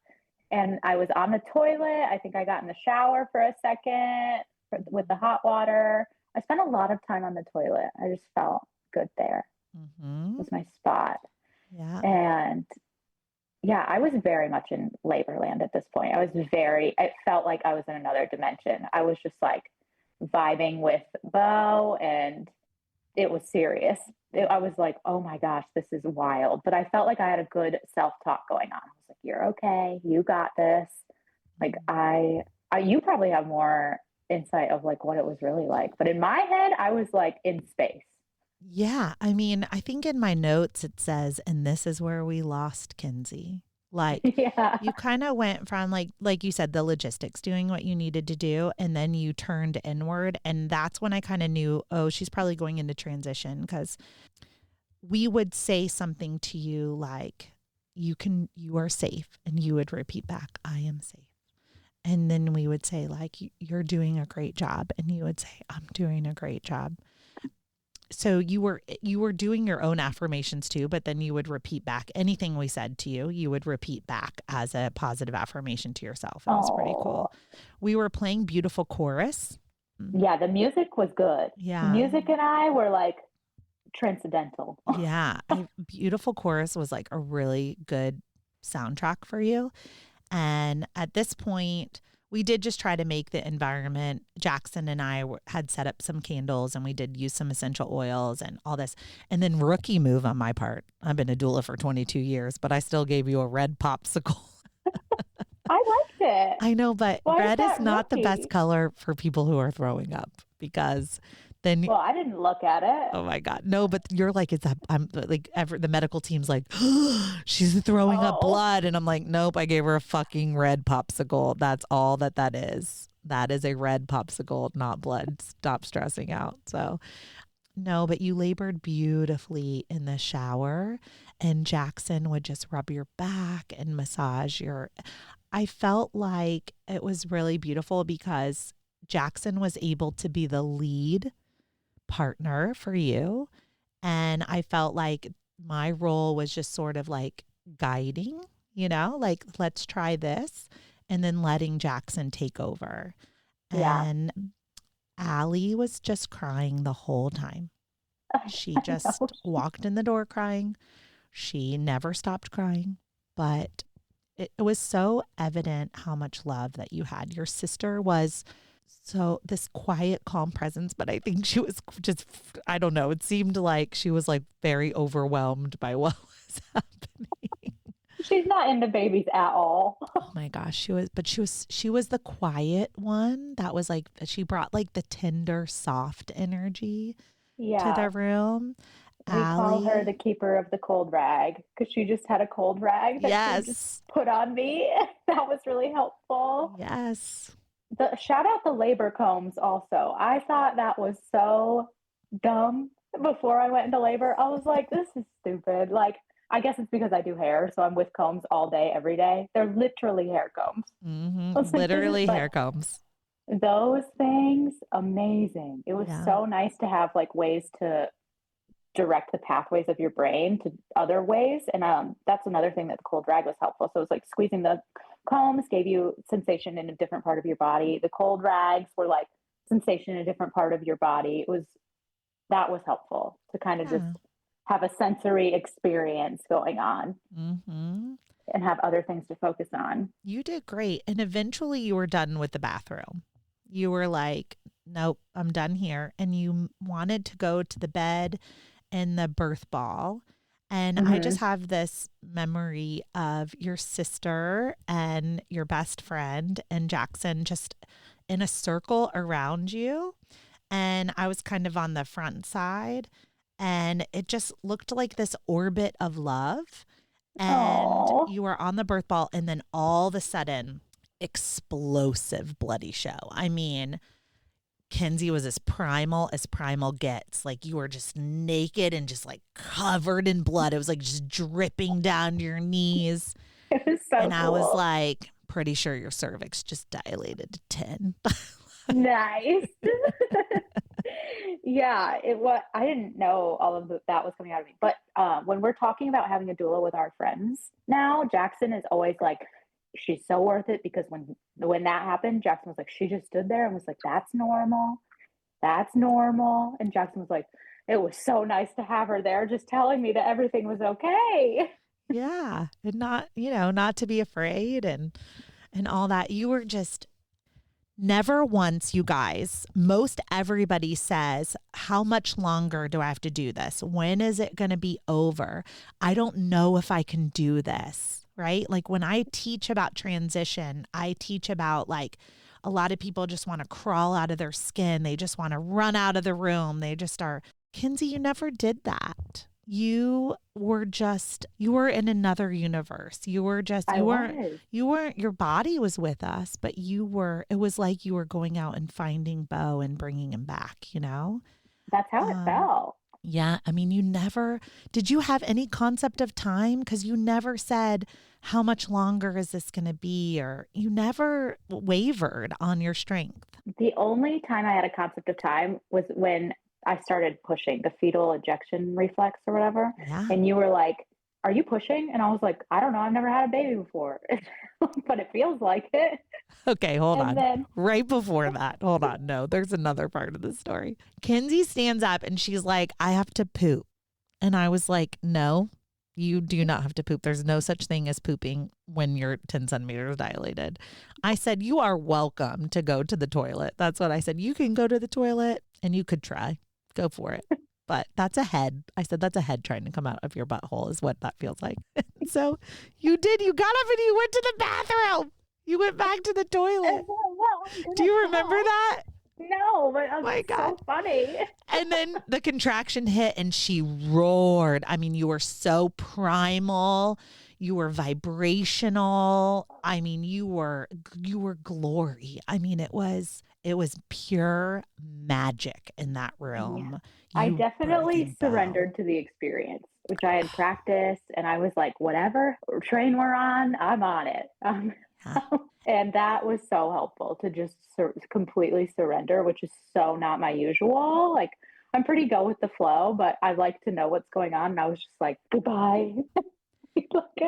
and I was on the toilet. I think I got in the shower for a second with the hot water. I spent a lot of time on the toilet. I just felt good there. It was my spot. Yeah. And yeah, I was very much in labor land at this point. It felt like I was in another dimension. I was just like vibing with Bo, and it was serious. I was like, oh my gosh, this is wild. But I felt like I had a good self-talk going on. I was like, you're okay. You got this. Like you probably have more insight of like what it was really like. But in my head, I was like in space. Yeah. I mean, I think in my notes it says, and this is where we lost Kenzie. Like you kind of went from like you said, the logistics, doing what you needed to do. And then you turned inward. And that's when I kind of knew, oh, she's probably going into transition, because we would say something to you like, you are safe. And you would repeat back, I am safe. And then we would say like, you're doing a great job. And you would say, I'm doing a great job. So you were doing your own affirmations too, but then you would repeat back anything we said to you. You would repeat back as a positive affirmation to yourself. It was pretty cool. We were playing beautiful chorus. Yeah, the music was good. Yeah, the music and I were like transcendental. Yeah, beautiful chorus was like a really good soundtrack for you. And at this point, we did just try to make the environment. Jackson and I had set up some candles, and we did use some essential oils and all this. And then rookie move on my part. I've been a doula for 22 years, but I still gave you a red popsicle. I liked it. I know, but red is not rookie? The best color for people who are throwing up, because then. Well, I didn't look at it. Oh my God. No, but you're like, I'm like, the medical team's like, she's throwing up blood. And I'm like, nope, I gave her a fucking red popsicle. That's all that is. That is a red popsicle, not blood. Stop stressing out. So no, but you labored beautifully in the shower, and Jackson would just rub your back and massage I felt like it was really beautiful, because Jackson was able to be the lead partner for you. And I felt like my role was just sort of like guiding, like, let's try this, and then letting Jackson take over. Yeah. And Allie was just crying the whole time. She just walked in the door crying. She never stopped crying, but it was so evident how much love that you had. Your sister was this quiet, calm presence, but I think she was just, I don't know, it seemed like she was like very overwhelmed by what was happening. She's not into babies at all. Oh my gosh, she was the quiet one. That was like, she brought like the tender, soft energy to the room. We call her the keeper of the cold rag, because she just had a cold rag that she just put on me. That was really helpful. Yes. Shout out the labor combs also. I thought that was so dumb before I went into labor. I was like, this is stupid. Like, I guess it's because I do hair, so I'm with combs all day, every day. They're literally hair combs. Literally But hair combs. those things, amazing. It was Yeah. so nice to have like ways to direct the pathways of your brain to other ways. And that's another thing that the cold rag was helpful. So it was like squeezing the combs gave you sensation in a different part of your body. The cold rags were like sensation in a different part of your body. That was helpful to kind of just have a sensory experience going on and have other things to focus on. You did great. And eventually you were done with the bathroom. You were like, nope, I'm done here. And you wanted to go to the bed in the birth ball. And I just have this memory of your sister and your best friend and Jackson just in a circle around you. And I was kind of on the front side. And it just looked like this orbit of love. And you were on the birth ball. And then all of a sudden, explosive bloody show. I mean, Kenzie was as primal gets. Like you were just naked and just like covered in blood. It was like just dripping down to your knees. It was so and cool. I was like, pretty sure your cervix just dilated to 10. Nice. Yeah, I didn't know all of that was coming out of me. But when we're talking about having a doula with our friends now, Jackson is always like, she's so worth it, because when that happened, Jackson was like, she just stood there and was like, that's normal. That's normal. And Jackson was like, it was so nice to have her there just telling me that everything was okay. Yeah. And not to be afraid and all that. You were just never once, you guys, most everybody says, how much longer do I have to do this? When is it going to be over? I don't know if I can do this, right? Like when I teach about transition, I teach about like a lot of people just want to crawl out of their skin. They just want to run out of the room. They just are. Kenzie, you never did that. You were in another universe. Your body was with us, but it was like you were going out and finding Bo and bringing him back, That's how it felt. Yeah. I mean, did you have any concept of time? Because you never said, how much longer is this going to be? Or you never wavered on your strength. The only time I had a concept of time was when I started pushing the fetal ejection reflex or whatever. Yeah. And you were like, are you pushing? And I was like, I don't know. I've never had a baby before, but it feels like it. Okay, hold on. Right before that, hold on. No, there's another part of the story. Kenzie stands up and she's like, I have to poop. And I was like, no, you do not have to poop. There's no such thing as pooping when you're 10 centimeters dilated. I said, you are welcome to go to the toilet. That's what I said. You can go to the toilet and you could try. Go for it. But that's a head. I said, that's a head trying to come out of your butthole is what that feels like. So you did. You got up and you went to the bathroom. You went back to the toilet. Do you remember that? No, but oh my God. So funny. And then the contraction hit and she roared. I mean, you were so primal. You were vibrational. I mean, you were glory. I mean, it was pure magic in that room. Yeah. I definitely surrendered to the experience, which I had practiced, and I was like, whatever train we're on, I'm on it. And that was so helpful to just completely surrender, which is so not my usual. Like, I'm pretty go with the flow, but I like to know what's going on. And I was just like, goodbye.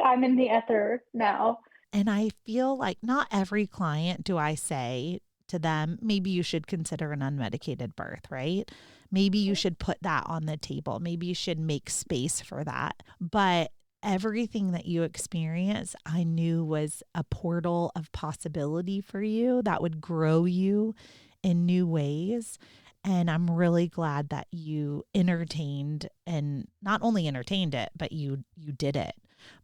I'm in the ether now. And I feel like not every client do I say to them, maybe you should consider an unmedicated birth, right? Maybe you should put that on the table. Maybe you should make space for that. But everything that you experience, I knew was a portal of possibility for you that would grow you in new ways. And I'm really glad that you entertained, and not only entertained it, but you did it.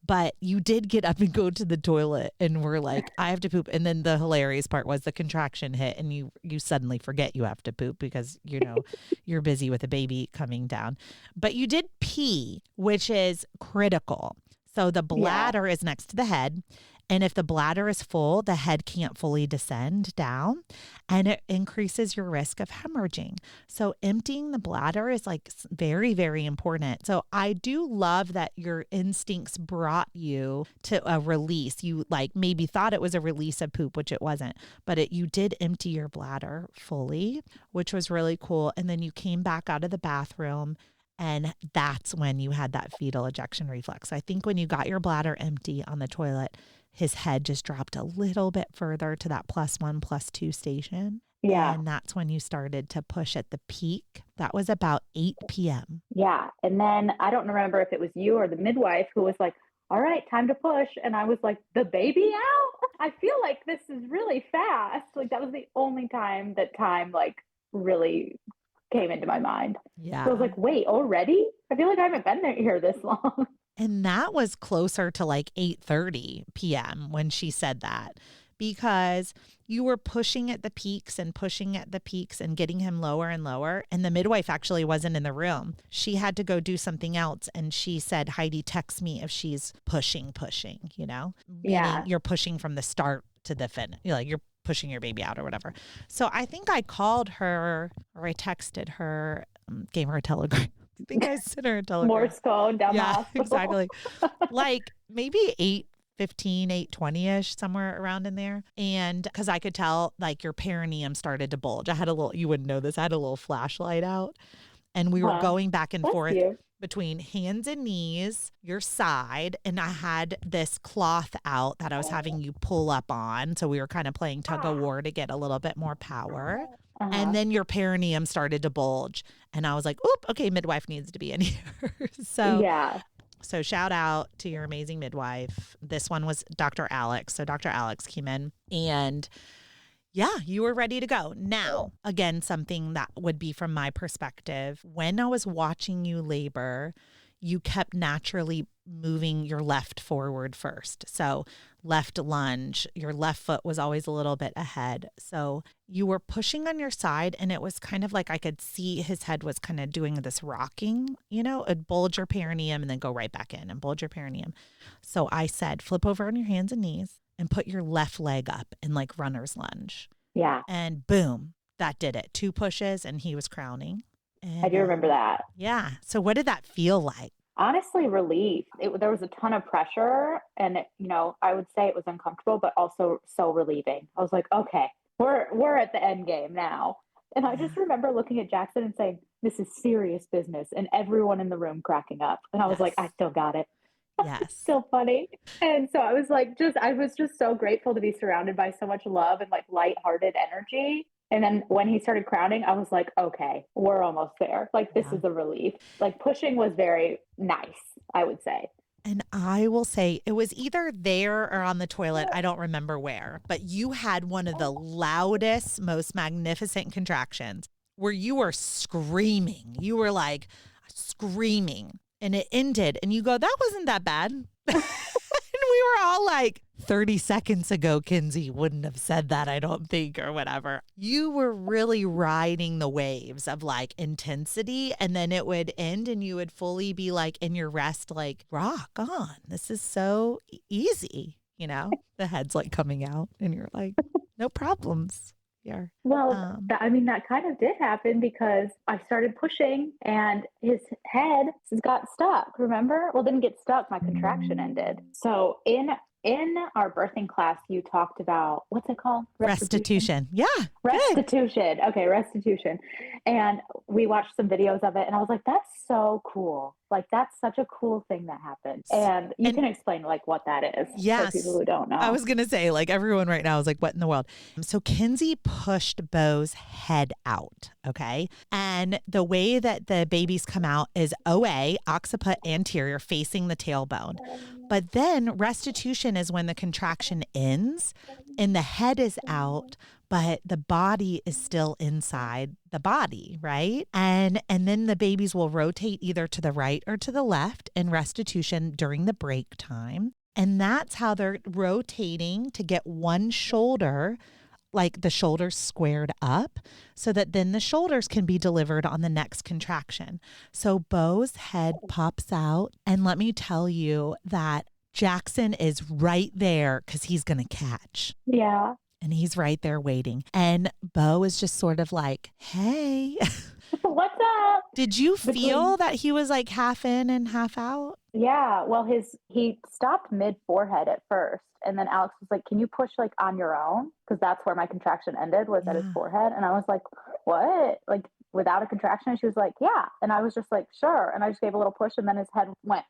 But you did get up and go to the toilet and were like, I have to poop. And then the hilarious part was the contraction hit and you suddenly forget you have to poop because, you're busy with a baby coming down. But you did pee, which is critical. So the bladder is next to the head. And if the bladder is full, the head can't fully descend down, and it increases your risk of hemorrhaging. So emptying the bladder is like very, very important. So I do love that your instincts brought you to a release. You like maybe thought it was a release of poop, which it wasn't, but you did empty your bladder fully, which was really cool. And then you came back out of the bathroom, and that's when you had that fetal ejection reflex. I think when you got your bladder empty on the toilet, his head just dropped a little bit further to that +1, +2 station. Yeah. And that's when you started to push at the peak. That was about 8 p.m. Yeah. And then I don't remember if it was you or the midwife who was like, all right, time to push. And I was like, the baby out? I feel like this is really fast. Like that was the only time that time like really came into my mind. Yeah. So I was like, wait, already? I feel like I haven't been here this long. And that was closer to like 8:30 p.m. when she said that, because you were pushing at the peaks and pushing at the peaks and getting him lower and lower. And the midwife actually wasn't in the room. She had to go do something else. And she said, Heidi, text me if she's pushing, you know? Yeah. Meaning you're pushing from the start to the finish. You're pushing your baby out or whatever. So I think I called her or I texted her, gave her a telegram. I think I sent her a telegram. Morse code down the hospital. Exactly. Like maybe 8:15, 8:20-ish, somewhere around in there. And because I could tell like your perineum started to bulge. I had a little, you wouldn't know this, I had a little flashlight out. And we were going back and forth between hands and knees, your side. And I had this cloth out that I was having you pull up on. So we were kind of playing tug of war to get a little bit more power. And then your perineum started to bulge. And I was like, oop, okay, midwife needs to be in here. So shout out to your amazing midwife. This one was Dr. Alex. So Dr. Alex came in and yeah, you were ready to go. Now, again, something that would be from my perspective, when I was watching you labor, you kept naturally moving your left forward first. So left lunge, your left foot was always a little bit ahead. So you were pushing on your side, and it was kind of like I could see his head was kind of doing this rocking, you know, it'd bulge your perineum and then go right back in and bulge your perineum. So I said, flip over on your hands and knees and put your left leg up in like runner's lunge. Yeah. And boom, that did it. 2 pushes and he was crowning. And, I do remember that. Yeah. So what did that feel like? Honestly, relief. There was a ton of pressure, and I would say it was uncomfortable, but also so relieving. I was like, okay, we're at the end game now. And I just remember looking at Jackson and saying, this is serious business, and everyone in the room cracking up. And I was like, I still got it. Yes. Still funny. And so I was like, I was just so grateful to be surrounded by so much love and like lighthearted energy. And then when he started crowning, I was like, okay, we're almost there. Like, this is a relief. Like, pushing was very nice, I would say. And I will say it was either there or on the toilet. I don't remember where, but you had one of the loudest, most magnificent contractions where you were screaming. You were like screaming, and it ended. And you go, that wasn't that bad. And we were all like, 30 seconds ago, Kenzie wouldn't have said that, I don't think, or whatever. You were really riding the waves of like intensity, and then it would end and you would fully be like in your rest, like, rock on. This is so easy, you know? The head's like coming out and you're like, no problems here. Well, that kind of did happen because I started pushing and his head got stuck, remember? Well, didn't get stuck. My contraction ended. So in our birthing class, you talked about, what's it called? Restitution. Yeah. Restitution. Good. Okay. Restitution. And we watched some videos of it and I was like, that's so cool. Like, that's such a cool thing that happens. And you can explain like what that is for people who don't know. I was going to say, like, everyone right now is like, what in the world? So Kenzie pushed Bo's head out. Okay. And the way that the babies come out is OA, occiput anterior, facing the tailbone. But then restitution is when the contraction ends and the head is out, but the body is still inside the body, right? And then the babies will rotate either to the right or to the left in restitution during the break time. And that's how they're rotating to get one shoulder, like the shoulders squared up, so that then the shoulders can be delivered on the next contraction. So Bo's head pops out. And let me tell you that Jackson is right there because he's going to catch. Yeah. And he's right there waiting. And Bo is just sort of like, hey. What's up? Did you feel that he was like half in and half out? Yeah. Well, he stopped mid forehead at first. And then Alex was like, can you push like on your own? Because that's where my contraction ended, was at his forehead. And I was like, what? Like without a contraction? And she was like, yeah. And I was just like, sure. And I just gave a little push and then his head went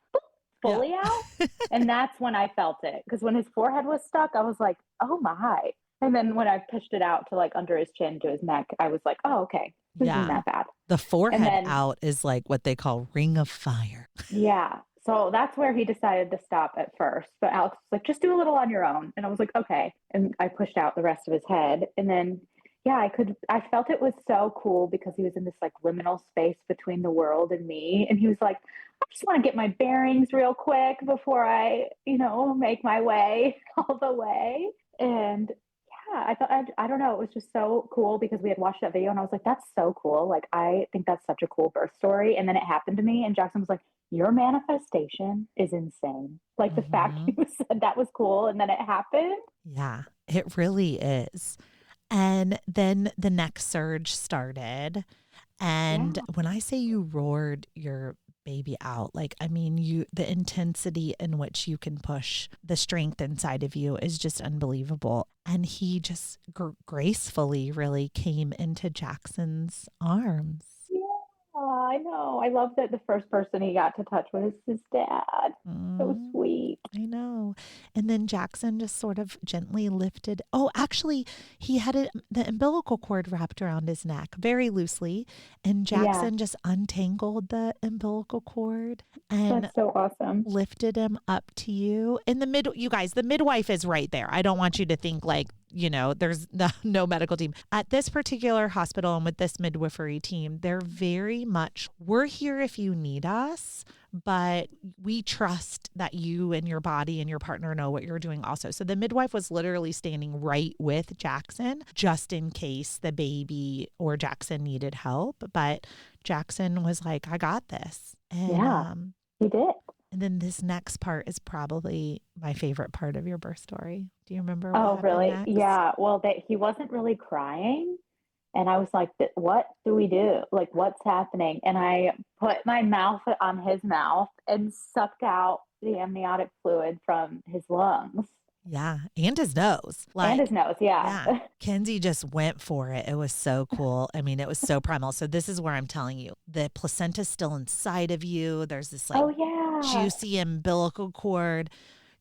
fully out. And that's when I felt it. Because when his forehead was stuck, I was like, oh my. And then when I pushed it out to like under his chin to his neck, I was like, oh, okay. This isn't that bad. The forehead out is like what they call ring of fire. Yeah. So that's where he decided to stop at first. But Alex was like, just do a little on your own. And I was like, okay. And I pushed out the rest of his head. And then, I felt it was so cool because he was in this like liminal space between the world and me. And he was like, I just want to get my bearings real quick before I, make my way all the way. And I thought, I don't know. It was just so cool because we had watched that video and I was like, that's so cool. Like, I think that's such a cool birth story. And then it happened to me and Jackson was like, your manifestation is insane. Like the fact you said that was cool and then it happened. Yeah, it really is. And then the next surge started. And when I say you roared your baby out, like, I mean, the intensity in which you can push the strength inside of you is just unbelievable. And he just gracefully really came into Jackson's arms. I know. I love that the first person he got to touch was his dad. So sweet. I know. And then Jackson just sort of gently lifted. Oh, actually, he had the umbilical cord wrapped around his neck very loosely. And Jackson just untangled the umbilical cord and that's so awesome. Lifted him up to you. In the you guys, the midwife is right there. I don't want you to think like, there's no medical team. At this particular hospital and with this midwifery team, they're very much, we're here if you need us, but we trust that you and your body and your partner know what you're doing also. So the midwife was literally standing right with Jackson just in case the baby or Jackson needed help. But Jackson was like, I got this. And, he did. And then this next part is probably my favorite part of your birth story. Do you remember? Oh, really? Next? Yeah. Well, he wasn't really crying. And I was like, what do we do? Like, what's happening? And I put my mouth on his mouth and sucked out the amniotic fluid from his lungs. Yeah. And his nose. Yeah. Kenzie just went for it. It was so cool. I mean, it was so primal. So this is where I'm telling you, the placenta's still inside of you. There's this like juicy umbilical cord.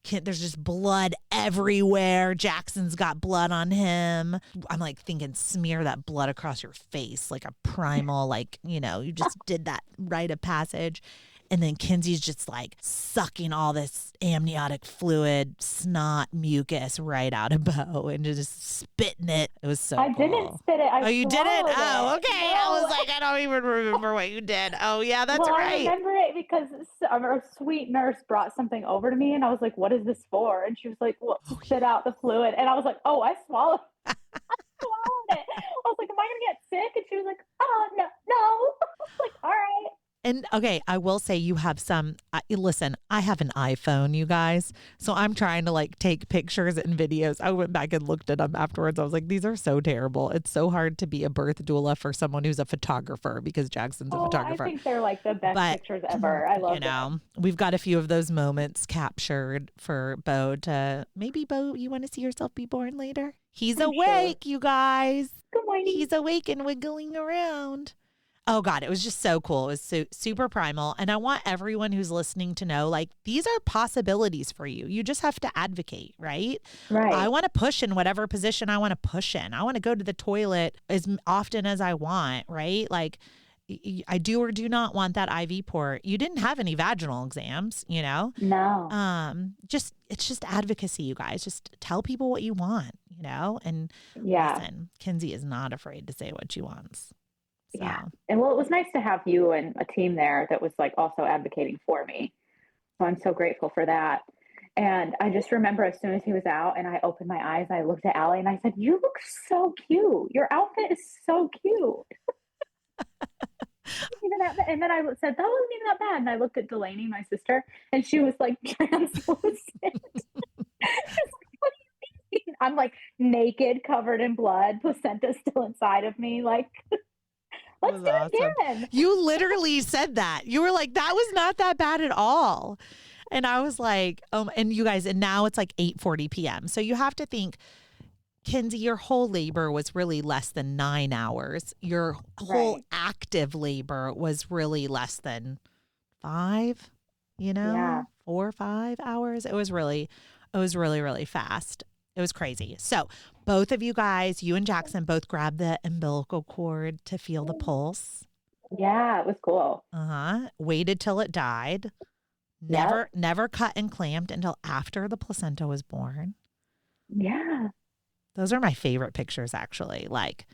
There's just blood everywhere. Jackson's got blood on him. I'm like thinking, smear that blood across your face like a primal, like, you just did that rite of passage. And then Kenzie's just like sucking all this amniotic fluid, snot, mucus right out of Bo and just spitting it. It was so cool. Didn't spit it. You didn't? It. Oh, okay. No. I was like, I don't even remember what you did. Oh, yeah, that's right. I remember it because a sweet nurse brought something over to me and I was like, what is this for? And she was like, well, spit out the fluid. And I was like, oh, I swallowed it. I was like, am I going to get sick? And she was like, oh, no. I was like, all right. And okay, I will say you have some, listen, I have an iPhone, you guys. So I'm trying to like take pictures and videos. I went back and looked at them afterwards. I was like, these are so terrible. It's so hard to be a birth doula for someone who's a photographer because Jackson's a photographer. I think they're like the best pictures ever. I love them. We've got a few of those moments captured for Bo to, maybe Bo, you want to see yourself be born later? He's awake, you guys. Good morning. He's awake and wiggling around. Oh God, it was just so cool. It was super primal. And I want everyone who's listening to know, like, these are possibilities for you. You just have to advocate, right? Right. I want to push in whatever position I want to push in. I want to go to the toilet as often as I want, right? Like, I do or do not want that IV port. You didn't have any vaginal exams, No. It's just advocacy, you guys. Just tell people what you want, and listen, Kenzie is not afraid to say what she wants. So. Yeah. And well, it was nice to have you and a team there that was like also advocating for me. So I'm so grateful for that. And I just remember as soon as he was out and I opened my eyes, I looked at Allie and I said, you look so cute. Your outfit is so cute. Even And then I said, that wasn't even that bad. And I looked at Delaney, my sister, and she was like translucent. I'm like naked, covered in blood, placenta still inside of me. Like, let's do it again. You literally said that. You were like, that was not that bad at all. And I was like, and you guys, and now it's like 8:40 p.m. So you have to think, Kenzie, your whole labor was really less than 9 hours. Your whole active labor was really less than 5, 4 or 5 hours. It was really, really fast. It was crazy. So both of you guys, you and Jackson, both grabbed the umbilical cord to feel the pulse. Yeah, it was cool. Waited till it died. Never cut and clamped until after the placenta was born. Yeah. Those are my favorite pictures, actually. Like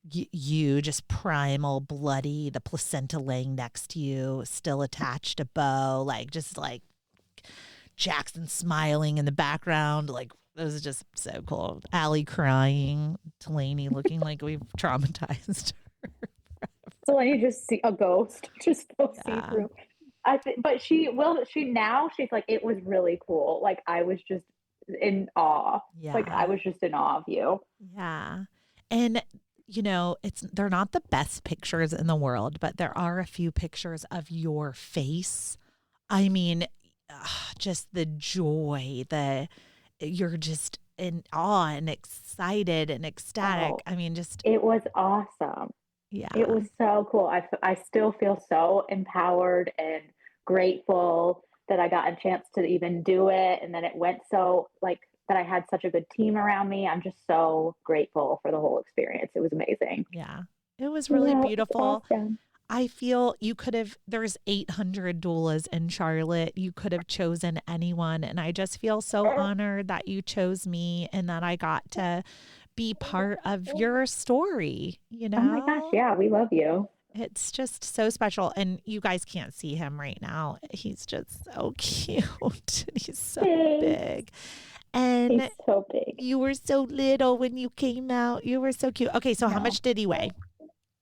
you just primal, bloody, the placenta laying next to you, still attached to Bo, like just like Jackson smiling in the background. Like, it was just so cool. Allie crying, Delaney looking like we've traumatized her. Delaney just see a ghost, just so see through. But she's like, it was really cool. Like, I was just in awe. Yeah. Like, I was just in awe of you. Yeah. And they're not the best pictures in the world, but there are a few pictures of your face. I mean, just the joy, you're just in awe and excited and ecstatic. I mean, it was awesome. Yeah. It was so cool. I still feel so empowered and grateful that I got a chance to even do it. And then it went so like that I had such a good team around me. I'm just so grateful for the whole experience. It was amazing. Yeah. It was really beautiful. Awesome. I feel there's 800 doulas in Charlotte. You could have chosen anyone. And I just feel so honored that you chose me and that I got to be part of your story, Oh my gosh. Yeah. We love you. It's just so special. And you guys can't see him right now. He's just so cute. He's so big. And he's so big. You were so little when you came out. You were so cute. Okay. So how much did he weigh?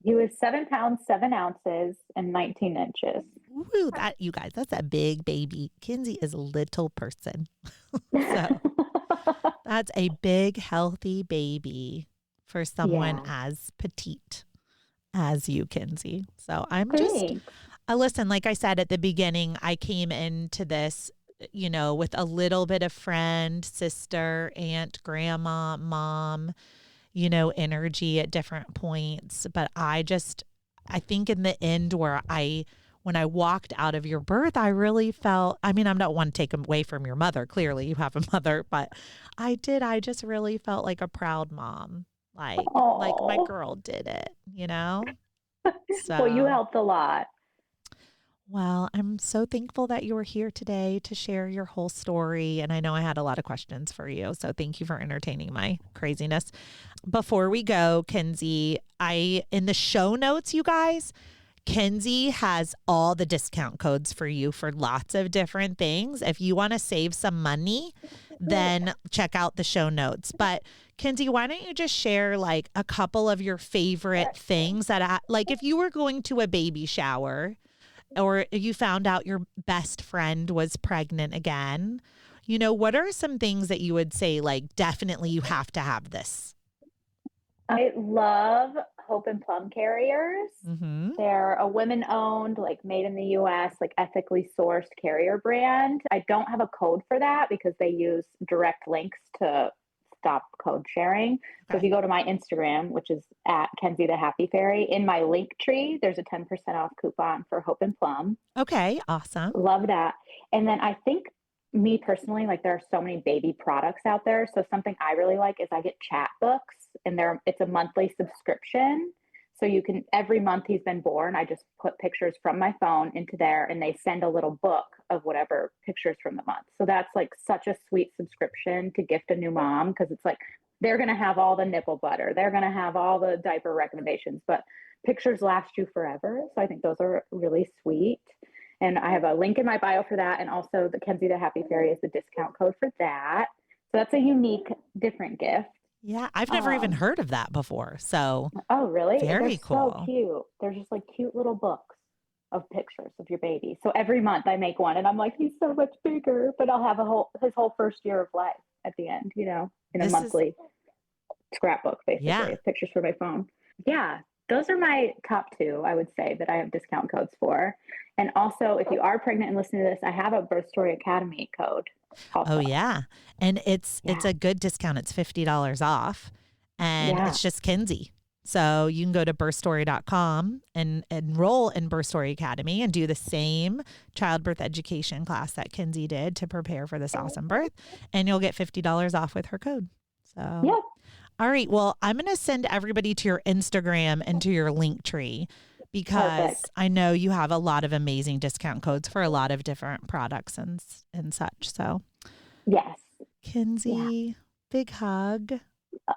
He was 7 pounds, 7 ounces, and 19 inches. Ooh, you guys, that's a big baby. Kenzie is a little person. So that's a big, healthy baby for someone as petite as you, Kenzie. So I'm listen, like I said at the beginning, I came into this, with a little bit of friend, sister, aunt, grandma, mom, energy at different points. But I think in the end when I walked out of your birth, I really felt, I'm not one to take away from your mother. Clearly you have a mother, but I just really felt like a proud mom. Like my girl did it, So, well, you helped a lot. Well, I'm so thankful that you were here today to share your whole story. And I know I had a lot of questions for you. So thank you for entertaining my craziness. Before we go, Kenzie, in the show notes, you guys, Kenzie has all the discount codes for you for lots of different things. If you want to save some money, then check out the show notes. But Kenzie, why don't you just share like a couple of your favorite things that like if you were going to a baby shower or you found out your best friend was pregnant again, what are some things that you would say, like, definitely you have to have this? I love Hope and Plum carriers. Mm-hmm. They're a women-owned, like made in the U.S., like ethically sourced carrier brand. I don't have a code for that because they use direct links to stop code sharing. So if you go to my Instagram, which is at Kenzie the Happy Fairy, in my link tree, there's a 10% off coupon for Hope and Plum. Okay, awesome. Love that. And then I think me personally, like there are so many baby products out there. So something I really like is I get chat books and it's a monthly subscription. So you can, every month he's been born, I just put pictures from my phone into there and they send a little book of whatever pictures from the month. So that's like such a sweet subscription to gift a new mom because it's like, they're going to have all the nipple butter. They're going to have all the diaper recommendations, but pictures last you forever. So I think those are really sweet. And I have a link in my bio for that. And also the Kenzie the Happy Fairy is the discount code for that. So that's a unique, different gift. Yeah, I've never even heard of that before. So, oh, really? Very cool. So cute. They're just like cute little books. of pictures of your baby. So every month I make one and I'm like, he's so much bigger, but I'll have his whole first year of life at the end, in a monthly scrapbook, basically, of pictures for my phone. Yeah. Those are my top two, I would say, that I have discount codes for. And also, if you are pregnant and listening to this, I have a Birth Story Academy code also. Oh, yeah. And it's a good discount. It's $50 off. And it's just Kenzie. So you can go to birthstory.com and enroll in Birth Story Academy and do the same childbirth education class that Kenzie did to prepare for this awesome birth. And you'll get $50 off with her code. So, yeah. All right. Well, I'm going to send everybody to your Instagram and to your link tree because I know you have a lot of amazing discount codes for a lot of different products and such. So, yes. Kenzie, big hug.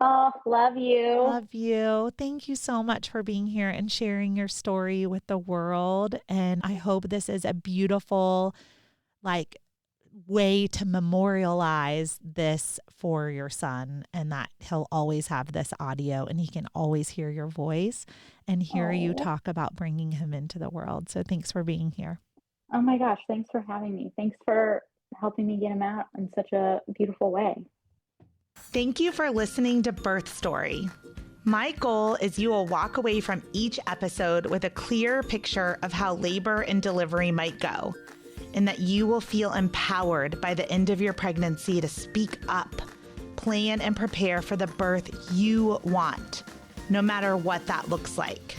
Oh, love you. Love you. Thank you so much for being here and sharing your story with the world. And I hope this is a beautiful, way to memorialize this for your son, and that he'll always have this audio and he can always hear your voice and hear you talk about bringing him into the world. So thanks for being here. Oh my gosh. Thanks for having me. Thanks for helping me get him out in such a beautiful way. Thank you for listening to Birth Story. My goal is you will walk away from each episode with a clear picture of how labor and delivery might go, and that you will feel empowered by the end of your pregnancy to speak up, plan and prepare for the birth you want, no matter what that looks like.